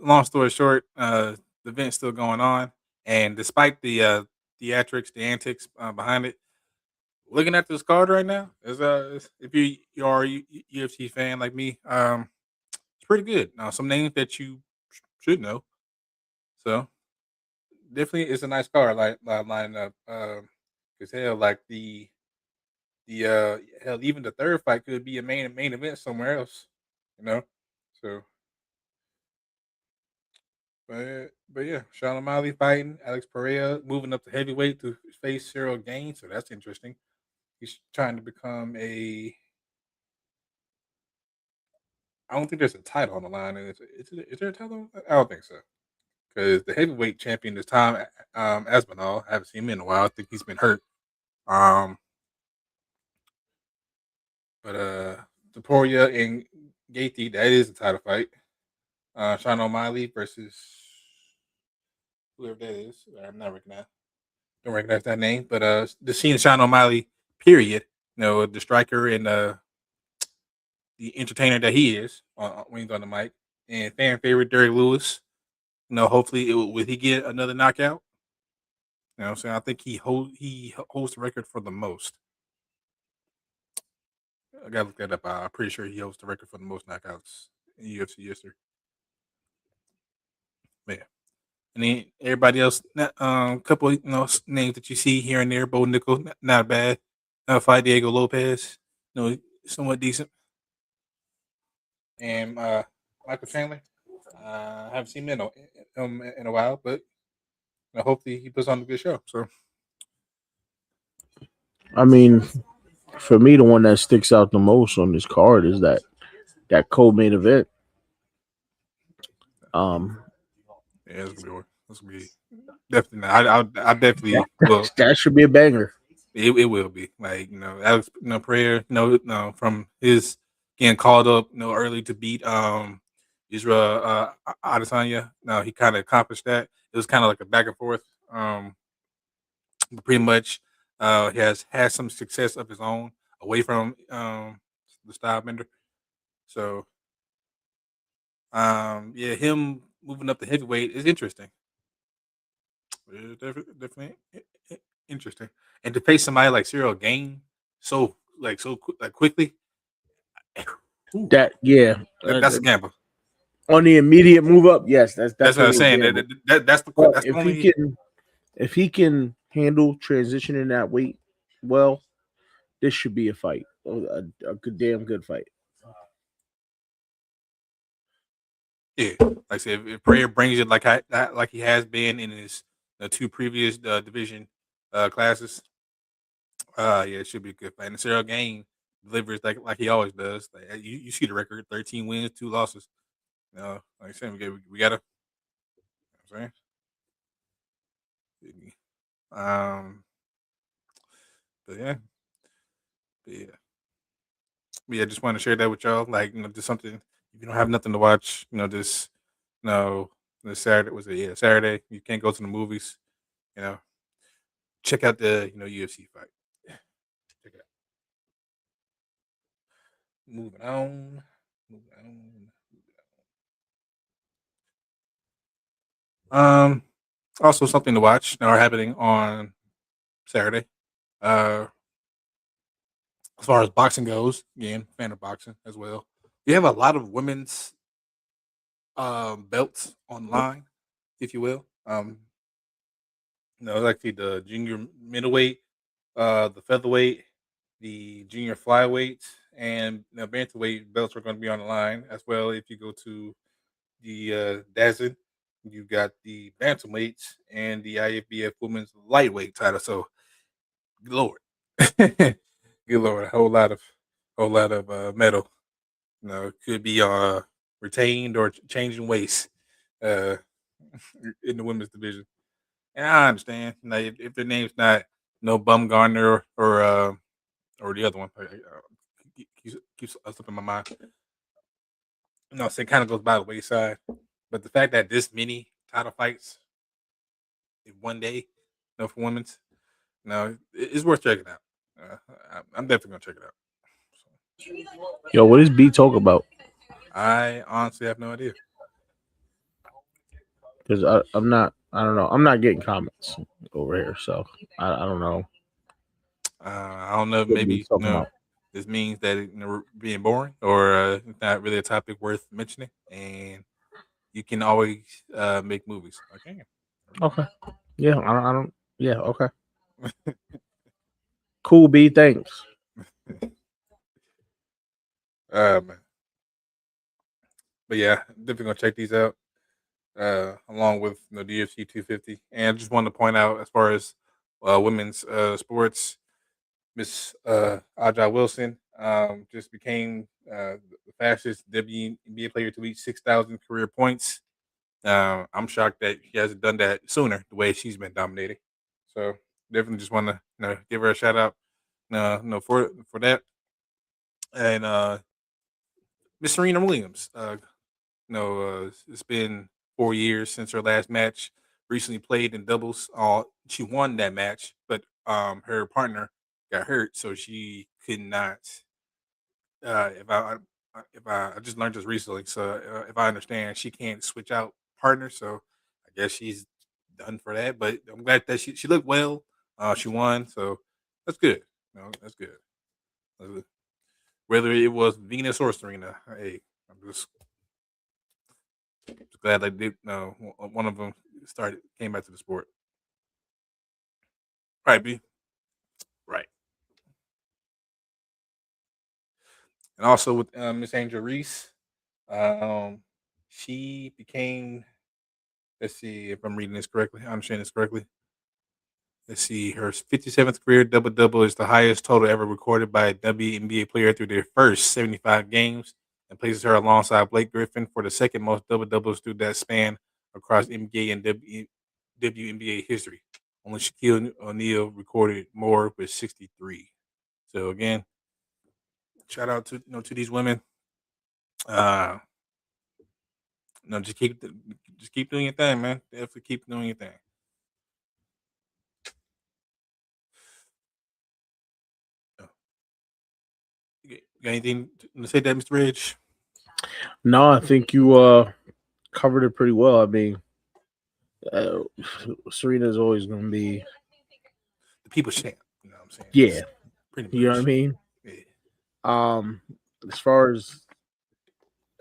long story short, the event's still going on, and despite the theatrics, the antics behind it, looking at this card right now, if you are a UFC fan like me, it's pretty good. Now, some names that you should know. So definitely, it's a nice card line up. Because hell, like the hell, even the third fight could be a main event somewhere else. You know, so but yeah, Sean O'Malley fighting Alex Pereira, moving up to heavyweight to face Cyril Gaines. So that's interesting. He's trying to become a. I don't think there's a title on the line. Is there a title? I don't think so. Because the heavyweight champion this time, Aspinall, I haven't seen him in a while. I think he's been hurt. Um, but Taporia and Gaethje, that is a title fight. Sean O'Malley versus whoever that is. I'm not recognizing. Don't recognize that name, but the scene Sean O'Malley, period. You know, the striker and the entertainer that he is when he's on the mic, and fan favorite Derrick Lewis. You know, hopefully, will he get another knockout? You know what I'm saying? I think he holds the record for the most. I gotta look that up. I'm pretty sure he holds the record for the most knockouts in UFC history. But yeah. And then everybody else, couple names that you see here and there. Bo Nickel, not bad. Fight Diego Lopez, somewhat decent. And Michael Chandler, I haven't seen him in a while, but hopefully he puts on a good show. So, I mean, for me, the one that sticks out the most on this card is that co-main event. yeah, it's gonna be one. It's gonna be definitely. I definitely will. That should be a banger. It will be like Alex Prayer from his getting called up early to beat Israel Adesanya. No, he kind of accomplished that. It was kind of like a back and forth. Pretty much, he has had some success of his own away from the style bender. So, yeah, him moving up the heavyweight is interesting. It's definitely interesting, and to face somebody like Cyril Gain quickly. That's a gamble. On the immediate move up, yes, that's what I'm saying. That's if he can handle transitioning that weight well, this should be a fight, a good damn good fight. Yeah, like I said, if Prayer brings it like he has been in his two previous division classes, yeah, it should be a good fight. And Cyril Gain delivers like he always does. Like you see the record: 13 wins, 2 losses. Like I said, we gotta. You know what I'm saying, but yeah, just want to share that with y'all. Like just something. If you don't have nothing to watch, this Saturday was it? Yeah, Saturday. You can't go to the movies. Check out the UFC fight. Check it out. Moving on. Also something to watch now are happening on Saturday. As far as boxing goes, again, fan of boxing as well. We have a lot of women's belts online, if you will. Like the junior middleweight, the featherweight, the junior flyweight, and bantamweight belts are going to be on the line as well. If you go to the DAZN, you got the bantamweights and the IFBF women's lightweight title. So, good lord, good lord, a whole lot of metal. Could be retained or changing weights in the women's division. And I understand, if their name's not Bumgarner or the other one, keeps slipping my mind. So it kind of goes by the wayside. But the fact that this many title fights in one day, for women's, it's worth checking out. I'm definitely gonna check it out. Yo, what is B talk about? I honestly have no idea. Because I don't know. I'm not getting comments over here, so I don't know. I don't know if What are we maybe talking about? this means that we're being boring or it's not really a topic worth mentioning, and you can always make movies. Okay. Okay. Yeah, I don't. Yeah. Okay. Cool. B. Thanks. Man. But yeah, definitely gonna check these out. Along with the UFC 250, and I just wanted to point out as far as women's sports, Miss Aja Wilson just became the fastest WNBA player to reach 6,000 career points. I'm shocked that she hasn't done that sooner, the way she's been dominating. So definitely just want to give her a shout out, for that. And Miss Serena Williams, it's been 4 years since her last match. Recently played in doubles. She won that match, but her partner got hurt, so she could not. If I just learned this recently, so if I understand, she can't switch out partners. So I guess she's done for that. But I'm glad that she looked well. She won, so that's good. That's good. Whether it was Venus or Serena, hey, I'm just glad they did. One of them came back to the sport. Right, B. Right. And also with Miss Angel Reese, um, she became. Let's see if I'm reading this correctly. I understand this correctly. Let's see. Her 57th career double double is the highest total ever recorded by a WNBA player through their first 75 games, and places her alongside Blake Griffin for the second most double doubles through that span across NBA and WNBA history. Only Shaquille O'Neal recorded more with 63. So again, shout out to these women. Uh, just keep doing your thing, man. Definitely keep doing your thing. You got anything to say that, Mr. Ridge? No, I think you covered it pretty well. I mean, uh, Serena is always going to be, The people's champ. You know what I'm saying? yeah. Just pretty much. You know what I mean? Yeah. As far as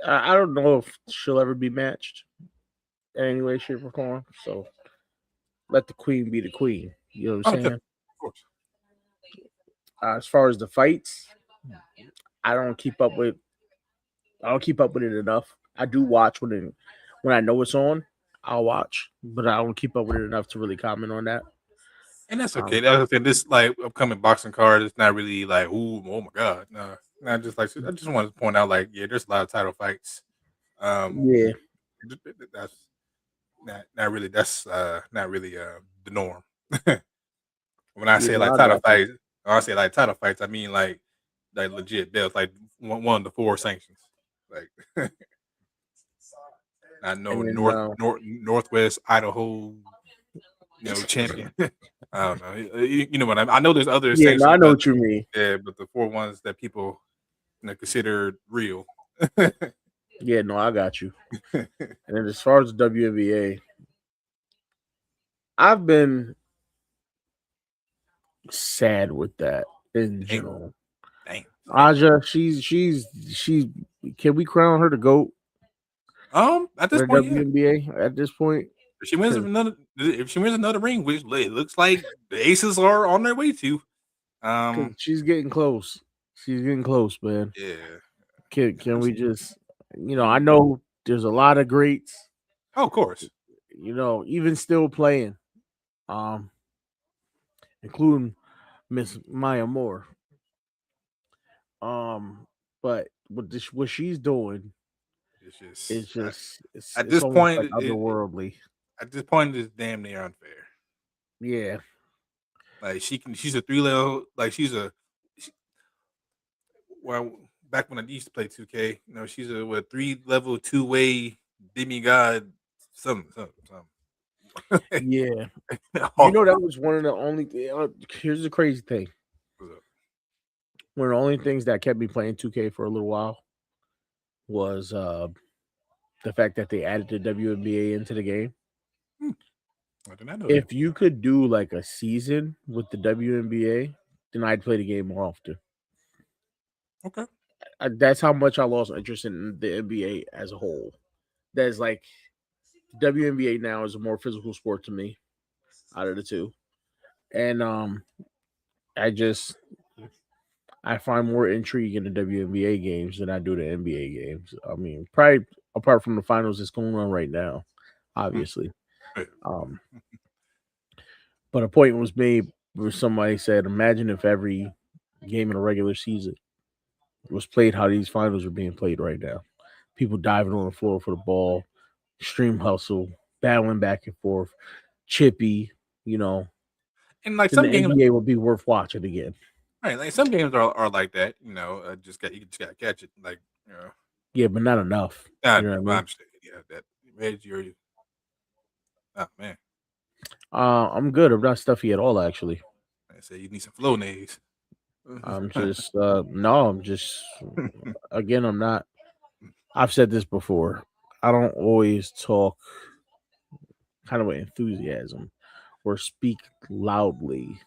I don't know if she'll ever be matched in any way, shape, or form. So let the queen be the queen. You know what I'm saying? Of course. As far as the fights, I don't keep up with. I don't keep up with it enough. I do watch when I know it's on. I'll watch, but I don't keep up with it enough to really comment on that. And that's okay. That's okay. This like upcoming boxing card is not really like, ooh, oh my god. No. Not just like I just wanted to point out, like, yeah, there's a lot of title fights. Yeah, That's not really not really the norm. When I say no, like I title got you. fights, when I say like title fights, I mean like legit belts, like one of the four sanctions. Like I know And then Northwest Idaho, champion. I don't know. You know what I know. There's other yeah, no, I sanctions, know but what you mean. yeah, but the four ones that people consider real. Yeah, no, I got you. And then as far as WNBA, I've been sad with that in Dang, general. dang. Aja, she's can we crown her the GOAT At for this the point, yeah. WNBA at this point? If she wins another ring, which it looks like the Aces are on their way to. Because she's getting close. She's getting close, man. Yeah. Can we just I know there's a lot of greats, Oh, of course. even still playing, including Miss Maya Moore. But what she's doing It's is just at it's this almost point, like otherworldly. at this point, it's damn near unfair. Yeah. Like she's a 3 level. Like well, back when I used to play 2K, she's a 3 level 2-way demigod. Something. Yeah. That was one of the only. Here's the crazy thing. One of the only things that kept me playing 2K for a little while was the fact that they added the WNBA into the game. I did not know If you could do like a season with the WNBA, then I'd play the game more often. Okay. That's how much I lost interest in the NBA as a whole. That's like WNBA now is a more physical sport to me out of the two, and I find more intrigue in the WNBA games than I do the NBA games. I mean, probably apart from the finals that's going on right now, obviously. Yeah. But a point was made where somebody said, "Imagine if every game in a regular season was played how these finals are being played right now. People diving on the floor for the ball, extreme hustle, battling back and forth, chippy, you know, And like then the some games, NBA would be worth watching again." right? Like some games are like that. You know, you just gotta catch it. Like, you know, Yeah, but not enough. You know what I I mean? understand. Yeah, that Reggie. Oh man, I'm good. I'm not stuffy at all, actually. I say you need some flow nays. I'm just no, I'm just again, I'm not. I've said this before. I don't always talk kind of with enthusiasm or speak loudly.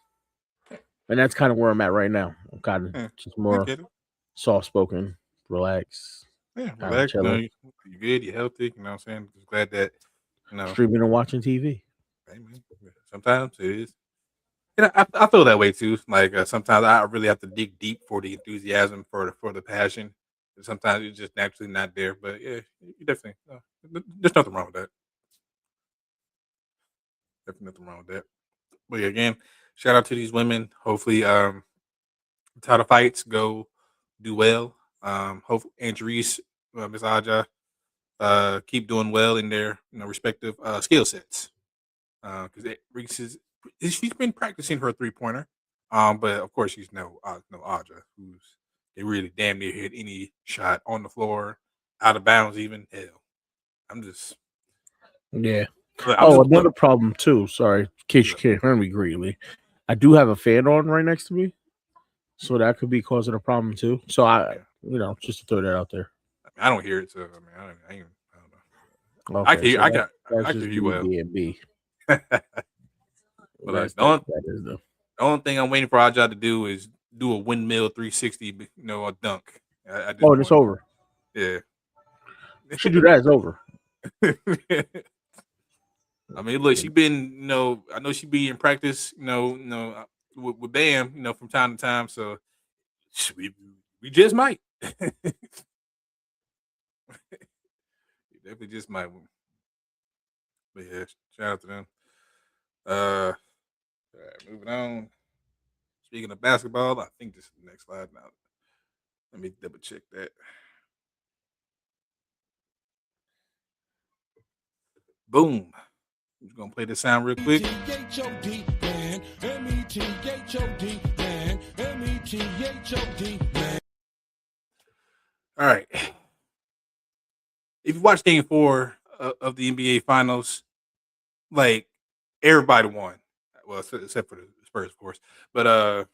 And that's kind of where I'm at right now. I'm kind Yeah, of just I more get it. soft spoken, relax, Yeah, kind of relax. You know, chilling, you're good. You're healthy. You know what I'm saying? Just glad that streaming and watching TV. hey, man, sometimes it is. And I feel that way too. Like sometimes I really have to dig deep for the enthusiasm for the passion. And sometimes it's just naturally not there. But yeah, you definitely there's nothing wrong with that. Definitely nothing wrong with that. But yeah, again, shout out to these women. Hopefully, title fights go do well. Hopefully, Andrees, Miss Aja, keep doing well in their respective skill sets. Because Reese she's been practicing her 3-pointer. But of course she's no Aja, who's they really damn near hit any shot on the floor, out of bounds even. Hell, I'm just Yeah. I'm Oh, just another problem too. Sorry, in case you yeah, can't hear me greatly. I do have a fan on right next to me, so that could be causing a problem too. So yeah. just to throw that out there. I mean, I don't hear it, so I mean, I don't know. I can Okay, hear, so I got, that's I can just hear you B well. B and B. But That's that is the the only thing I'm waiting for Aja to do is do a windmill 360, a dunk. I just oh, and it's want, over. yeah. She do that, it's over. I mean, look, she been, I know she be in practice, with Bam, from time to time. So we just might, we definitely just might. But yeah, shout out to them. All right, moving on. Speaking of basketball, I think this is the next slide now. Let me double check that. Boom. I'm just gonna play this sound real quick. All right. If you watch Game 4 of the NBA Finals, like everybody won. Well, except for the Spurs, of course. But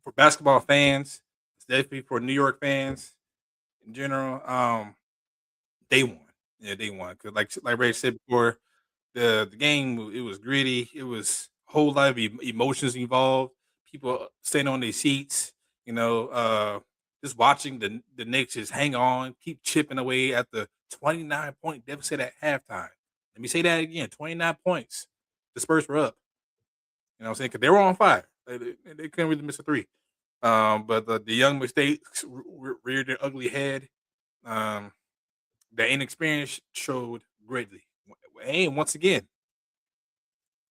for basketball fans, especially for New York fans in general, they won. Yeah, they won. Cause like Ray said before, the game it was gritty. It was a whole lot of emotions involved. People staying on their seats. Just watching the Knicks just hang on, keep chipping away at the 29-point deficit at halftime. Let me say that again: 29 points. The Spurs were up. You know what I'm saying? Because they were on fire. They couldn't really miss a three. But the young mistakes reared their ugly head. Um, the inexperience showed greatly. And once again,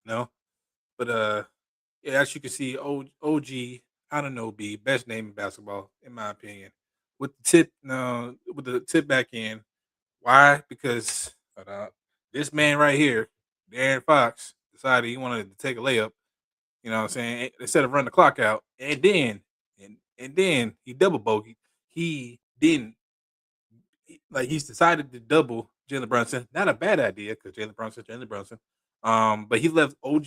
no. But yeah, as you can see, OG, I don't know, B, best name in basketball, in my opinion. With the tip back in. Why? Because this man right here, Darren Fox, decided he wanted to take a layup. You know what I'm saying? Instead of run the clock out, and then he double bogeyed. He didn't he's decided to double Jalen Brunson. Not a bad idea because Jalen Brunson. But he left OG.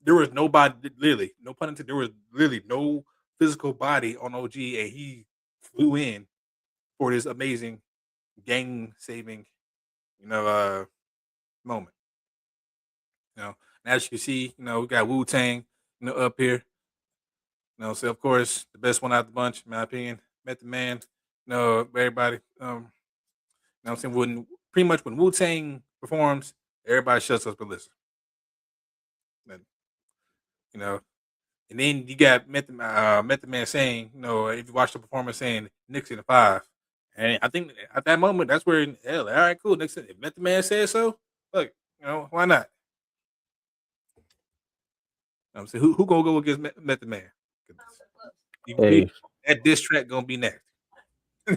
There was nobody, literally, no pun intended. There was literally no physical body on OG, and he flew in for this amazing game saving, moment. And as you can see, we got Wu Tang, up here. So of course the best one out of the bunch, in my opinion, Method Man. Everybody. I'm saying when pretty much when Wu Tang performs, everybody shuts up and listens. And, you know, and then you got Method Man saying, if you watch the performance saying Knicks in the 5. And I think at that moment, that's where, hell, all right, cool. Knicks, if Method Man says so, look, why not? I'm saying, who gonna go against Method Man? Hey, that diss track gonna be next.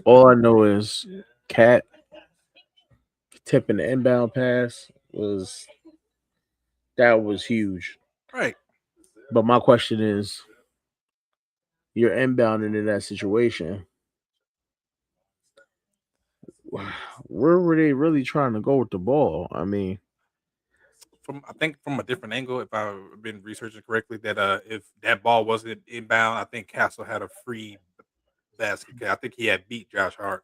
all I know is Cat tipping the inbound pass was huge. Right. But my question is, you're inbounding in that situation. Where were they really trying to go with the ball? I mean, I think from a different angle, if I've been researching correctly, that if that ball wasn't inbound, I think Castle had a free basket. I think he had beat Josh Hart.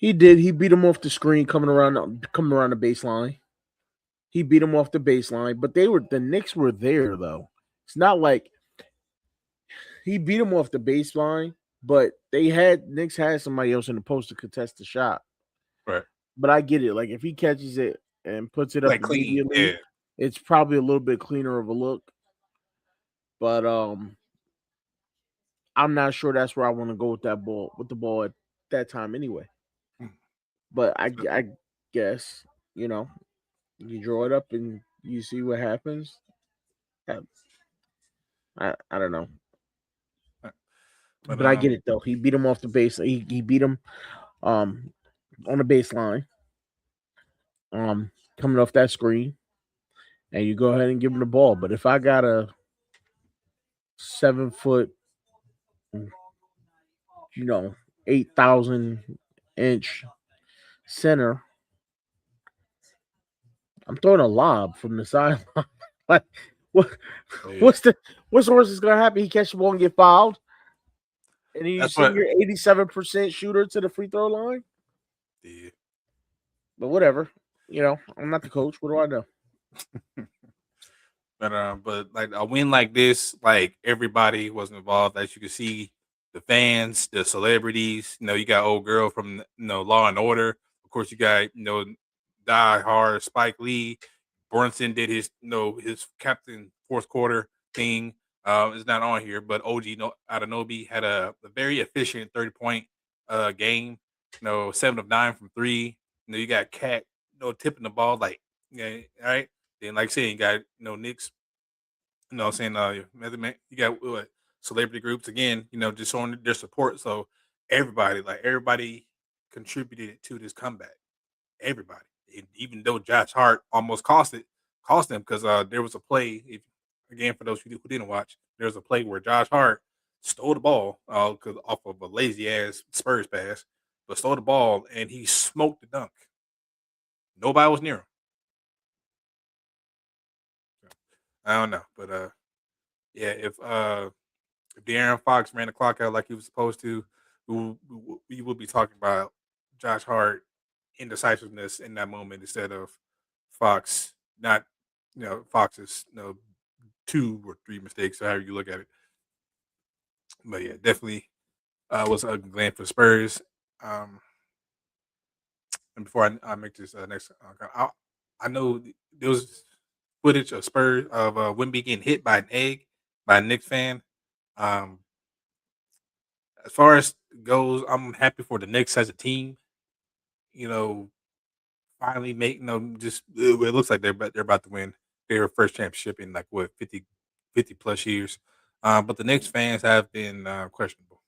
he did. He beat him off the screen coming around the baseline. He beat him off the baseline, but the Knicks were there though. It's not like he beat him off the baseline, but Knicks had somebody else in the post to contest the shot. Right. But I get it. Like if he catches it and puts it up immediately, yeah. It's probably a little bit cleaner of a look. But I'm not sure that's where I want to go with the ball at that time anyway. But I guess, you draw it up and you see what happens. I don't know. But I get it though. He beat him off the base. He beat him on the baseline. Coming off that screen. And you go ahead and give him the ball. But if I got a 7 foot 8,000-inch center, I'm throwing a lob from the sideline. Like, what's the worst is gonna happen? He catch the ball and get fouled, and you send your 87% shooter to the free throw line. Yeah. But whatever, I'm not the coach. What do I know? But like a win like this, like everybody was involved. As you can see, the fans, the celebrities. You got old girl from Law and Order. Of course, you got Die Hard Spike Lee. Brunson did his his captain fourth quarter thing. It's not on here, but OG Anunoby had a very efficient 30-point game. 7 of 9 from 3. You got Cat tipping the ball all right. Then like I said, you got Knicks. I'm saying you got celebrity groups again. Just showing their support. So everybody contributed to this comeback. Everybody. And even though Josh Hart almost cost them because there was a play. Again, for those who didn't watch, there was a play where Josh Hart stole the ball off of a lazy ass Spurs pass, but stole the ball and he smoked the dunk. Nobody was near him. I don't know, but yeah, if De'Aaron Fox ran the clock out like he was supposed to, we would be talking about Josh Hart indecisiveness in that moment instead of Fox not, Fox's 2 or 3 mistakes, or however you look at it. But yeah, definitely was a gland for Spurs. And before I make this next, I know there was footage of Spurs of Wemby getting hit by an egg by a Knicks fan. As far as goes, I'm happy for the Knicks as a team. Finally make just it looks like they're about to win their first championship in 50 plus years. But the Knicks fans have been questionable.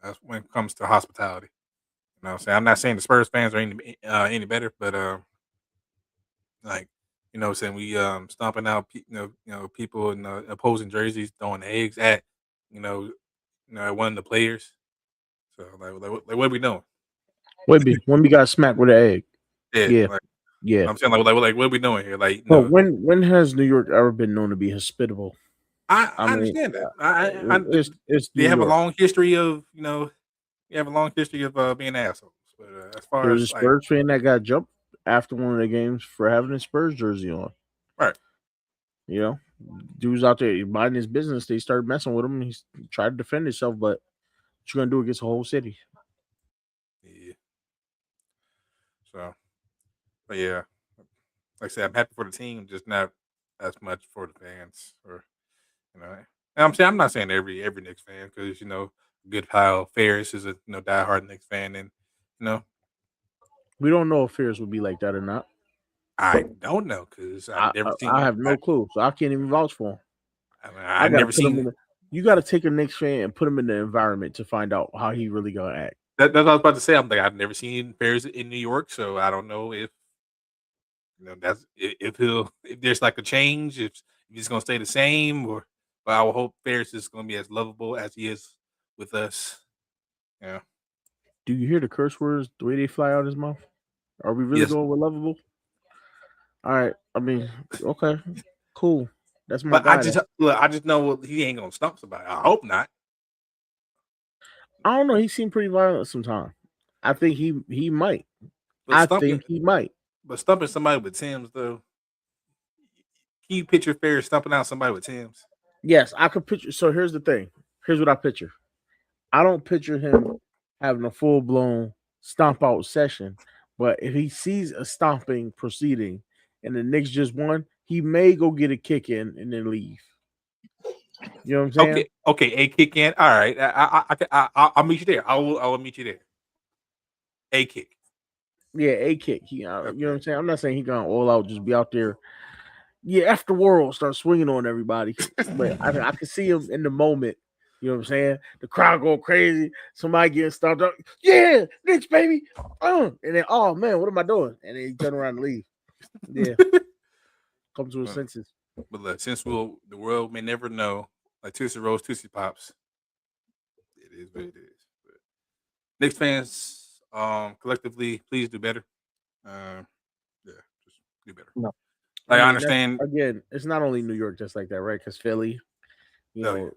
That's when it comes to hospitality. I'm not saying the Spurs fans are any better, but saying we stomping out people in opposing jerseys throwing eggs at one of the players. So what are we doing? Wemby got smacked with an egg. Yeah. I'm saying what are we doing here? When has New York ever been known to be hospitable? I understand that. They have a long history of being assholes. But as far there's as a Spurs fan that got jumped after one of the games for having a Spurs jersey on. Right. Dudes out there minding his business, they started messing with him. He tried to defend himself, but what you gonna do against the whole city? Yeah. So, but yeah, like I said, I'm happy for the team, just not as much for the fans, or and I'm saying I'm not saying every Knicks fan, because good pal Ferris is a diehard Knicks fan, and you know We don't know if Ferris would be like that or not. I don't know, because I've never I seen. have no clue, so I can't even vouch for him. I I've gotta never put him seen. in. You gotta take a Knicks fan and put him in the environment to find out how he really gonna act. That's what I was about to say. I'm like, I've never seen Ferris in New York, so I don't know if that's if there's like a change, if he's gonna stay the same, or. But I will hope Ferris is gonna be as lovable as he is with us. Yeah. Do you hear the curse words the way they fly out his mouth? Are we really Yes. going with lovable? All right. I mean, okay, cool. That's my But guy. I just know he ain't gonna stump somebody. I hope not. I don't know. He seemed pretty violent sometimes. I think he might. But stumping, think he might. but stumping somebody with Tim's though. Can you picture Ferris stumping out somebody with Tim's? Yes, I could picture. So here's the thing. Here's what I picture. I don't picture him having a full blown stomp out session, but if he sees a stomping proceeding and the Knicks just won, he may go get a kick in and then leave. You know what I'm saying? Okay, a kick in. All right, I'll meet you there. I will meet you there. A kick. Yeah, a kick. You know what Okay. I'm saying? I'm not saying he gonna all out just be out there. Yeah, after world start swinging on everybody, but I can see him in the moment. You know what I'm saying? The crowd go crazy. Somebody getting stomped up. Yeah, Knicks baby. And then, oh man, what am I doing? And then he turn around and leave. Yeah, come to his senses. But look, since the world may never know, like Tootsie Rolls, Tootsie Pops, it is what it is. But Knicks fans, collectively, please do better. Yeah, just do better. No. Like, I understand. Again, it's not only New York just like that, right? Because Philly, Chicago.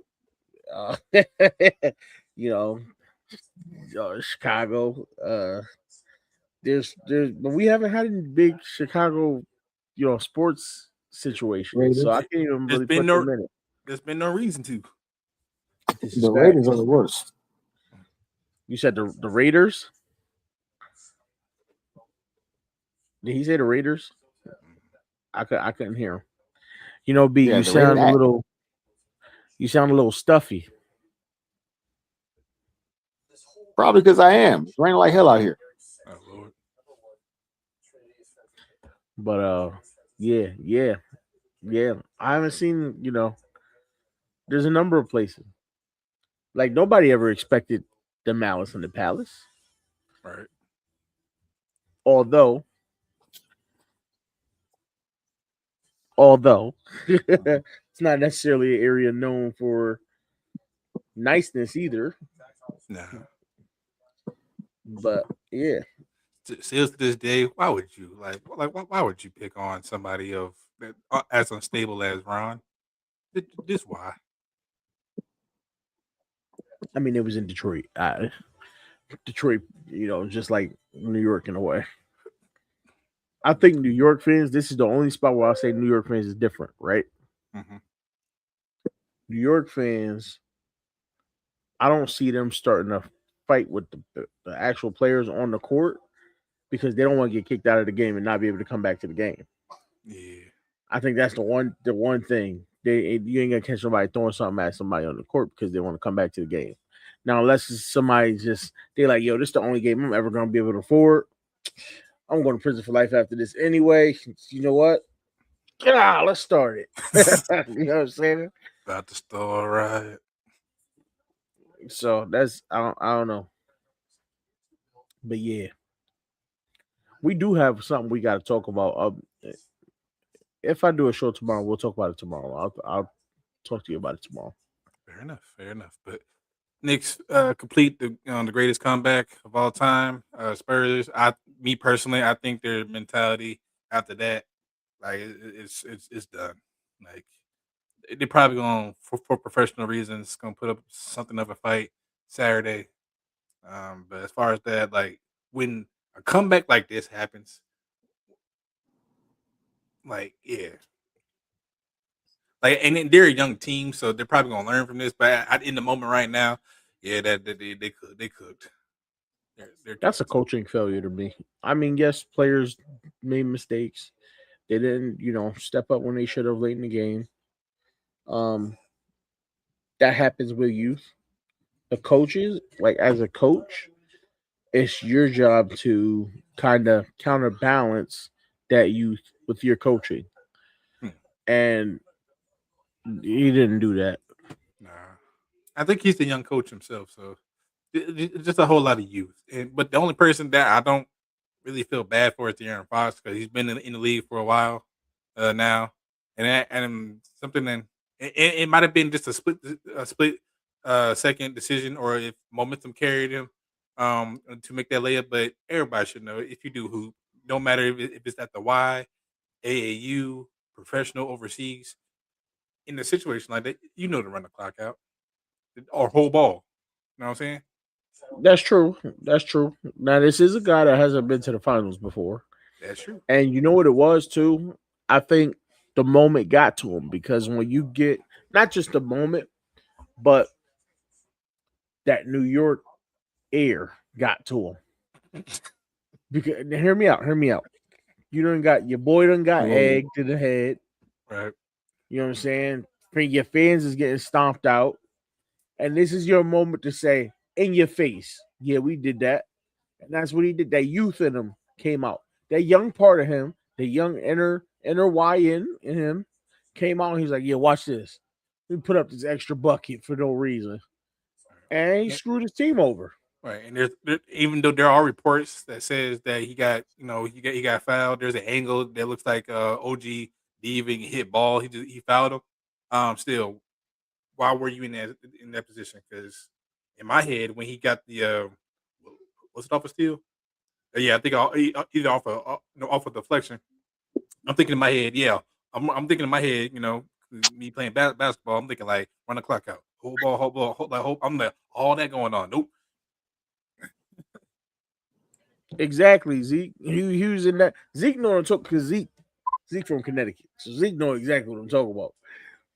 But we haven't had any big Chicago, sports situations. So I can't even really put them in it. There's been no reason to. The Raiders are the worst. You said the Raiders? Did he say the Raiders? I couldn't hear him. B, you sound a little stuffy. Probably because I am. It's raining like hell out here. Oh Lord. But yeah. I haven't seen, there's a number of places. Like nobody ever expected the Malice in the Palace. Right. Although it's not necessarily an area known for niceness either. No. But yeah. Still to this day, why would you why would you pick on somebody as unstable as Ron? This why? I mean, it was in Detroit. Detroit, just like New York in a way. I think New York fans, this is the only spot where I say New York fans is different, right? Mm-hmm. New York fans, I don't see them starting a fight with the actual players on the court because they don't want to get kicked out of the game and not be able to come back to the game. Yeah. I think that's the one thing. You ain't gonna catch somebody throwing something at somebody on the court because they want to come back to the game. Now, unless somebody they're like, yo, this is the only game I'm ever gonna be able to afford. I'm going to prison for life after this anyway. You know what? Let's start it. You know what I'm saying? About to start right. So that's I don't know. But yeah. We do have something we got to talk about. If I do a show tomorrow, we'll talk about it tomorrow. I'll talk to you about it tomorrow. Fair enough. But Knicks complete the greatest comeback of all time. Spurs. Me personally, I think their mentality after that, like it's done. Like they're probably going for professional reasons, going to put up something of a fight Saturday. But as far as that, like when a comeback like this happens, like yeah, Like, and they're a young team, so they're probably gonna learn from this. But in the moment right now, yeah, that they cooked. They're That's a cooked. coaching failure to me. I mean, yes, players made mistakes. They didn't, step up when they should have late in the game. That happens with youth. The coaches, like as a coach, it's your job to kind of counterbalance that youth with your coaching. Hmm. And he didn't do that. Nah, I think he's the young coach himself, so just a whole lot of youth. But the only person that I don't really feel bad for is De'Aaron Fox because he's been in the league for a while now, and something that it might have been just a split second decision, or if momentum carried him to make that layup. But everybody should know if you do hoop, no matter if it's at the Y, AAU, professional, overseas, in a situation like that, you know to run the clock out or whole ball. You know what I'm saying? That's true. That's true. Now, this is a guy that hasn't been to the finals before. That's true. And you know what it was, too? I think the moment got to him because when you get not just the moment, but that New York air got to him. Because hear me out. You done got your boy done got egged to the head. Right. You know what I'm saying? Your fans is getting stomped out. And this is your moment to say, in your face, yeah, we did that. And that's what he did. That youth in him came out. That young part of him, the young inner YN in him came out and he's like, yeah, watch this. He put up this extra bucket for no reason. And he screwed his team over. Right, and even though there are reports that says that he got fouled. There's an angle that looks like OG even hit ball. He fouled him. Still, why were you in that position? Because in my head, when he got the was it off a steal? Yeah, I think either off a deflection. I'm thinking in my head, yeah, I'm thinking in my head, me playing basketball. I'm thinking like run the clock out, hold ball, I'm like all that going on. Nope. Exactly, Zeke. He was in that. Zeke know what I'm talking because Zeke from Connecticut, so Zeke know exactly what I'm talking about.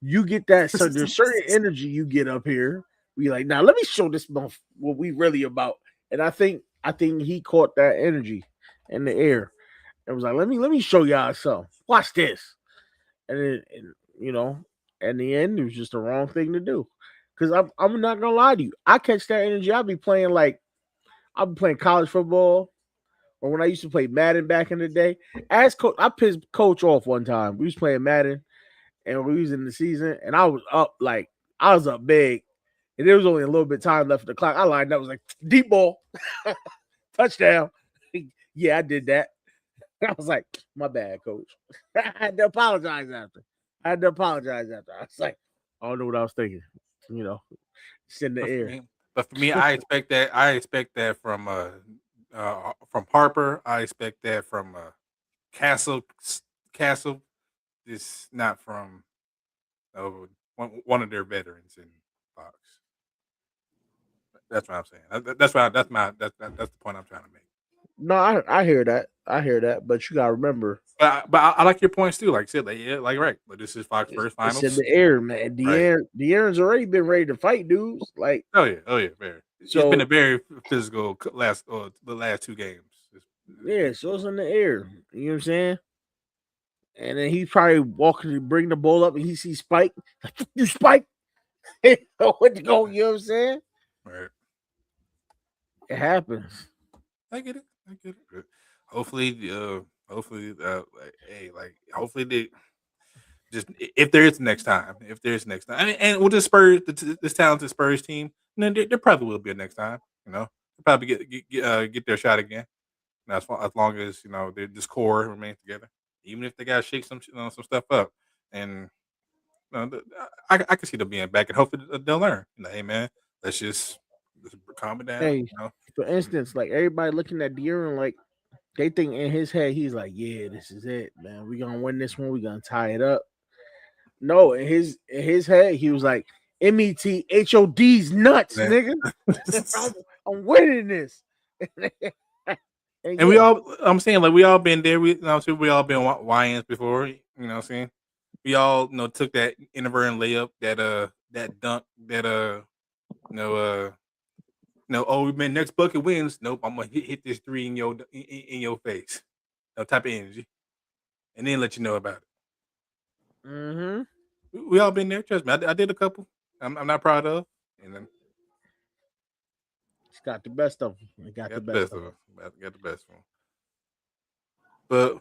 You get that. So there's certain energy you get up here. We like now. Let me show this month what we really about. And I think he caught that energy in the air and was like, let me show y'all something. Watch this. And in the end, it was just the wrong thing to do. Because I'm not gonna lie to you. I catch that energy. I'll be playing college football. Or when I used to play Madden back in the day, as coach, I pissed coach off one time. We was playing Madden, and we was in the season, and I was up big, and there was only a little bit of time left of the clock. I lined up, was like deep ball, touchdown. Yeah, I did that. I was like, my bad, coach. I had to apologize after. I was like, I don't know what I was thinking. It's in the air. But for me, I expect that from Harper. I expect that from Castle. It's not from one of their veterans in Fox. That's what I'm saying. That's the point I'm trying to make. No, I hear that. But you gotta remember. But I like your points too. Like I said, right. But this is Fox first finals. It's in the air, man. De'Aaron's already been ready to fight dudes. Like, oh yeah, very. So, it's been a very physical the last two games. Yeah, so it's in the air. You know what I'm saying? And then he probably walking to bring the ball up, and he sees Spike. You Spike, what to go? You know what I'm saying? Right. It happens. I get it. Hopefully, they just if there is next time, and with the Spurs, this talented Spurs team, then there probably will be a next time. They'll probably get their shot again. And as long as this core remains together, even if they got to shake some stuff up, and I can see them being back, and hopefully they'll learn. Hey man, let's calm it down. Hey, for instance, like everybody looking at De'Aaron, like they think in his head he's like, yeah, this is it, man. We're gonna win this one. We're gonna tie it up. No, in his head, he was like, METHOD's nuts, nigga. I'm winning this. And we all, I'm saying, like we all been there. We all been YNs before. You know what I'm saying? we all took that inadvertent layup, that dunk, that oh, man, next bucket wins. Nope, I'm gonna hit this three in your face. No type of energy, and then let you know about it. Mm-hmm. We all been there. Trust me, I did a couple. I'm not proud of, and then It's got the best of them. It got the best of them. Got the best one. But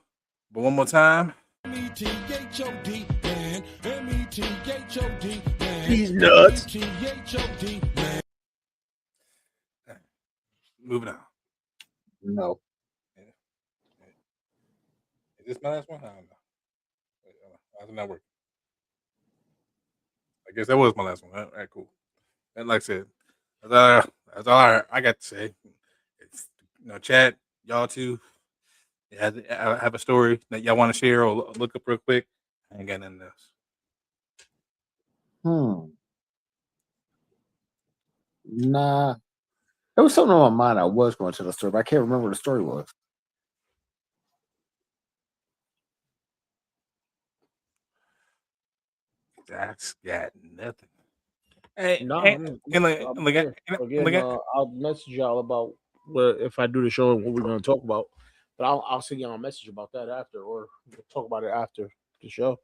one more time. METHOD, man. METHOD, man. He's nuts. METHOD, man. Moving on. No. Is this my last one? I don't know. How's it not working? I guess that was my last one. All right, cool. And like I said, that's all I got to say. It's, chat, y'all too. I have a story that y'all want to share or look up real quick. I ain't got nothing else. Nah. There was something on my mind I was going to tell the story, but I can't remember what the story was. That's got nothing. Hey, No, I'll message y'all about if I do the show and what we're going to talk about. But I'll send y'all a message about that after, or we'll talk about it after the show.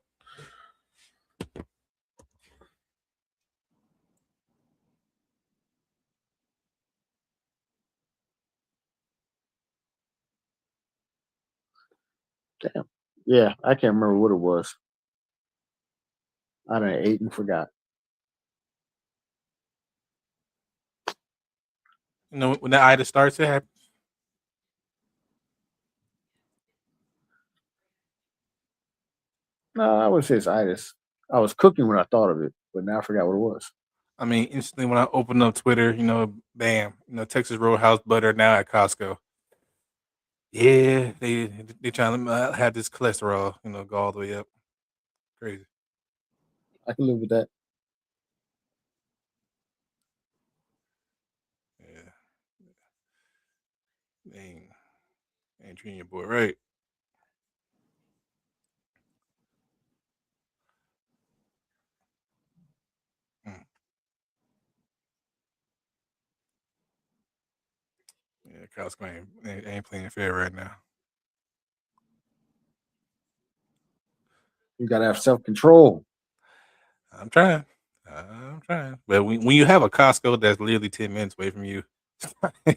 Damn. Yeah, I can't remember what it was. I done ate and forgot. When that itis starts, it happens. No, I would say it's itis. I was cooking when I thought of it, but now I forgot what it was. I mean, instantly when I open up Twitter, bam, Texas Roadhouse butter now at Costco. Yeah, they trying to have this cholesterol, go all the way up. Crazy. I can live with that. Yeah. Ain't treating your boy right. Yeah, Costco ain't playing fair right now. You gotta have self-control. I'm trying. But when you have a Costco that's literally 10 minutes away from you,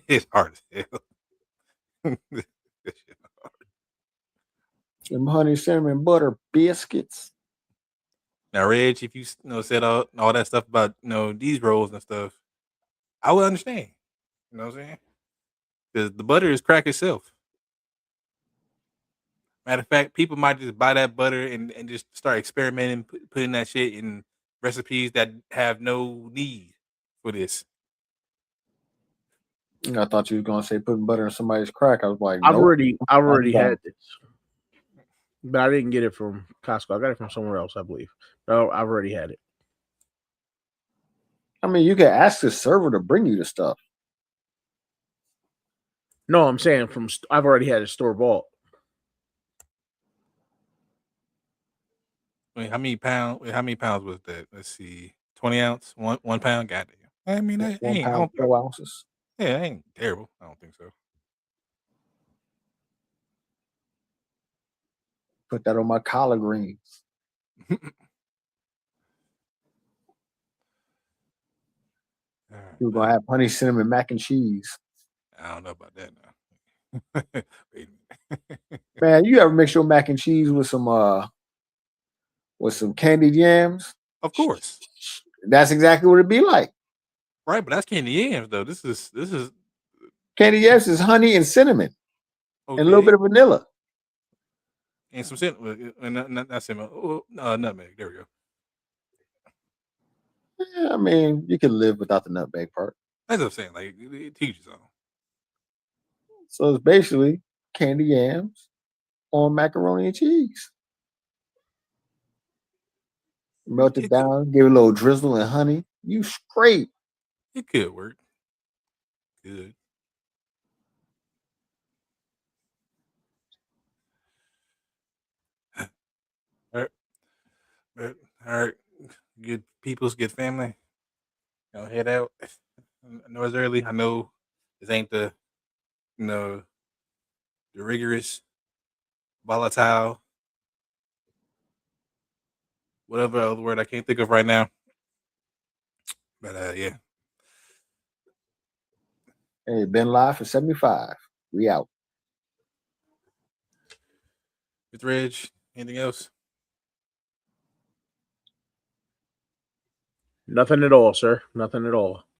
it's hard as hell. Them honey cinnamon butter biscuits. Now, Reg, if you said all that stuff about these rolls and stuff, I would understand. You know what I'm saying? Because the butter is crack itself. Matter of fact, people might just buy that butter and just start experimenting, putting that shit in recipes that have no need for this. I thought you were gonna say putting butter in somebody's crack. I was like, I've nope. already had this, but I didn't get it from Costco. I got it from somewhere else, I believe. No, I've already had it. I mean, you can ask the server to bring you the stuff. No, I'm saying I've already had it store bought. I mean, how many pounds was that? Let's see, 20 ounce, 1 pound. Goddamn. I mean, that 1 ain't. pound, 4 ounces. Yeah, that ain't terrible. I don't think so. Put that on my collard greens. We're gonna have honey cinnamon mac and cheese. I don't know about that now. Wait a minute. Man, you ever mix your mac and cheese with some candied yams? Of course. That's exactly what it'd be like. Right, but that's candy yams though. This is candied yams is honey and cinnamon, and a little bit of vanilla, and some cinnamon, not cinnamon, nutmeg. There we go. Yeah, I mean, you can live without the nutmeg part. That's what I'm saying. Like, teach you something. So it's basically candy yams on macaroni and cheese. Melt it down, give it a little drizzle and honey. You straight. It could work. Good. All right. But all right, good peoples, good family. Head out. I know it's early. I know this ain't the you know the rigorous, volatile, whatever other word I can't think of right now. But yeah. Hey, been live for 75. We out. With Reg, anything else? Nothing at all, sir. Nothing at all.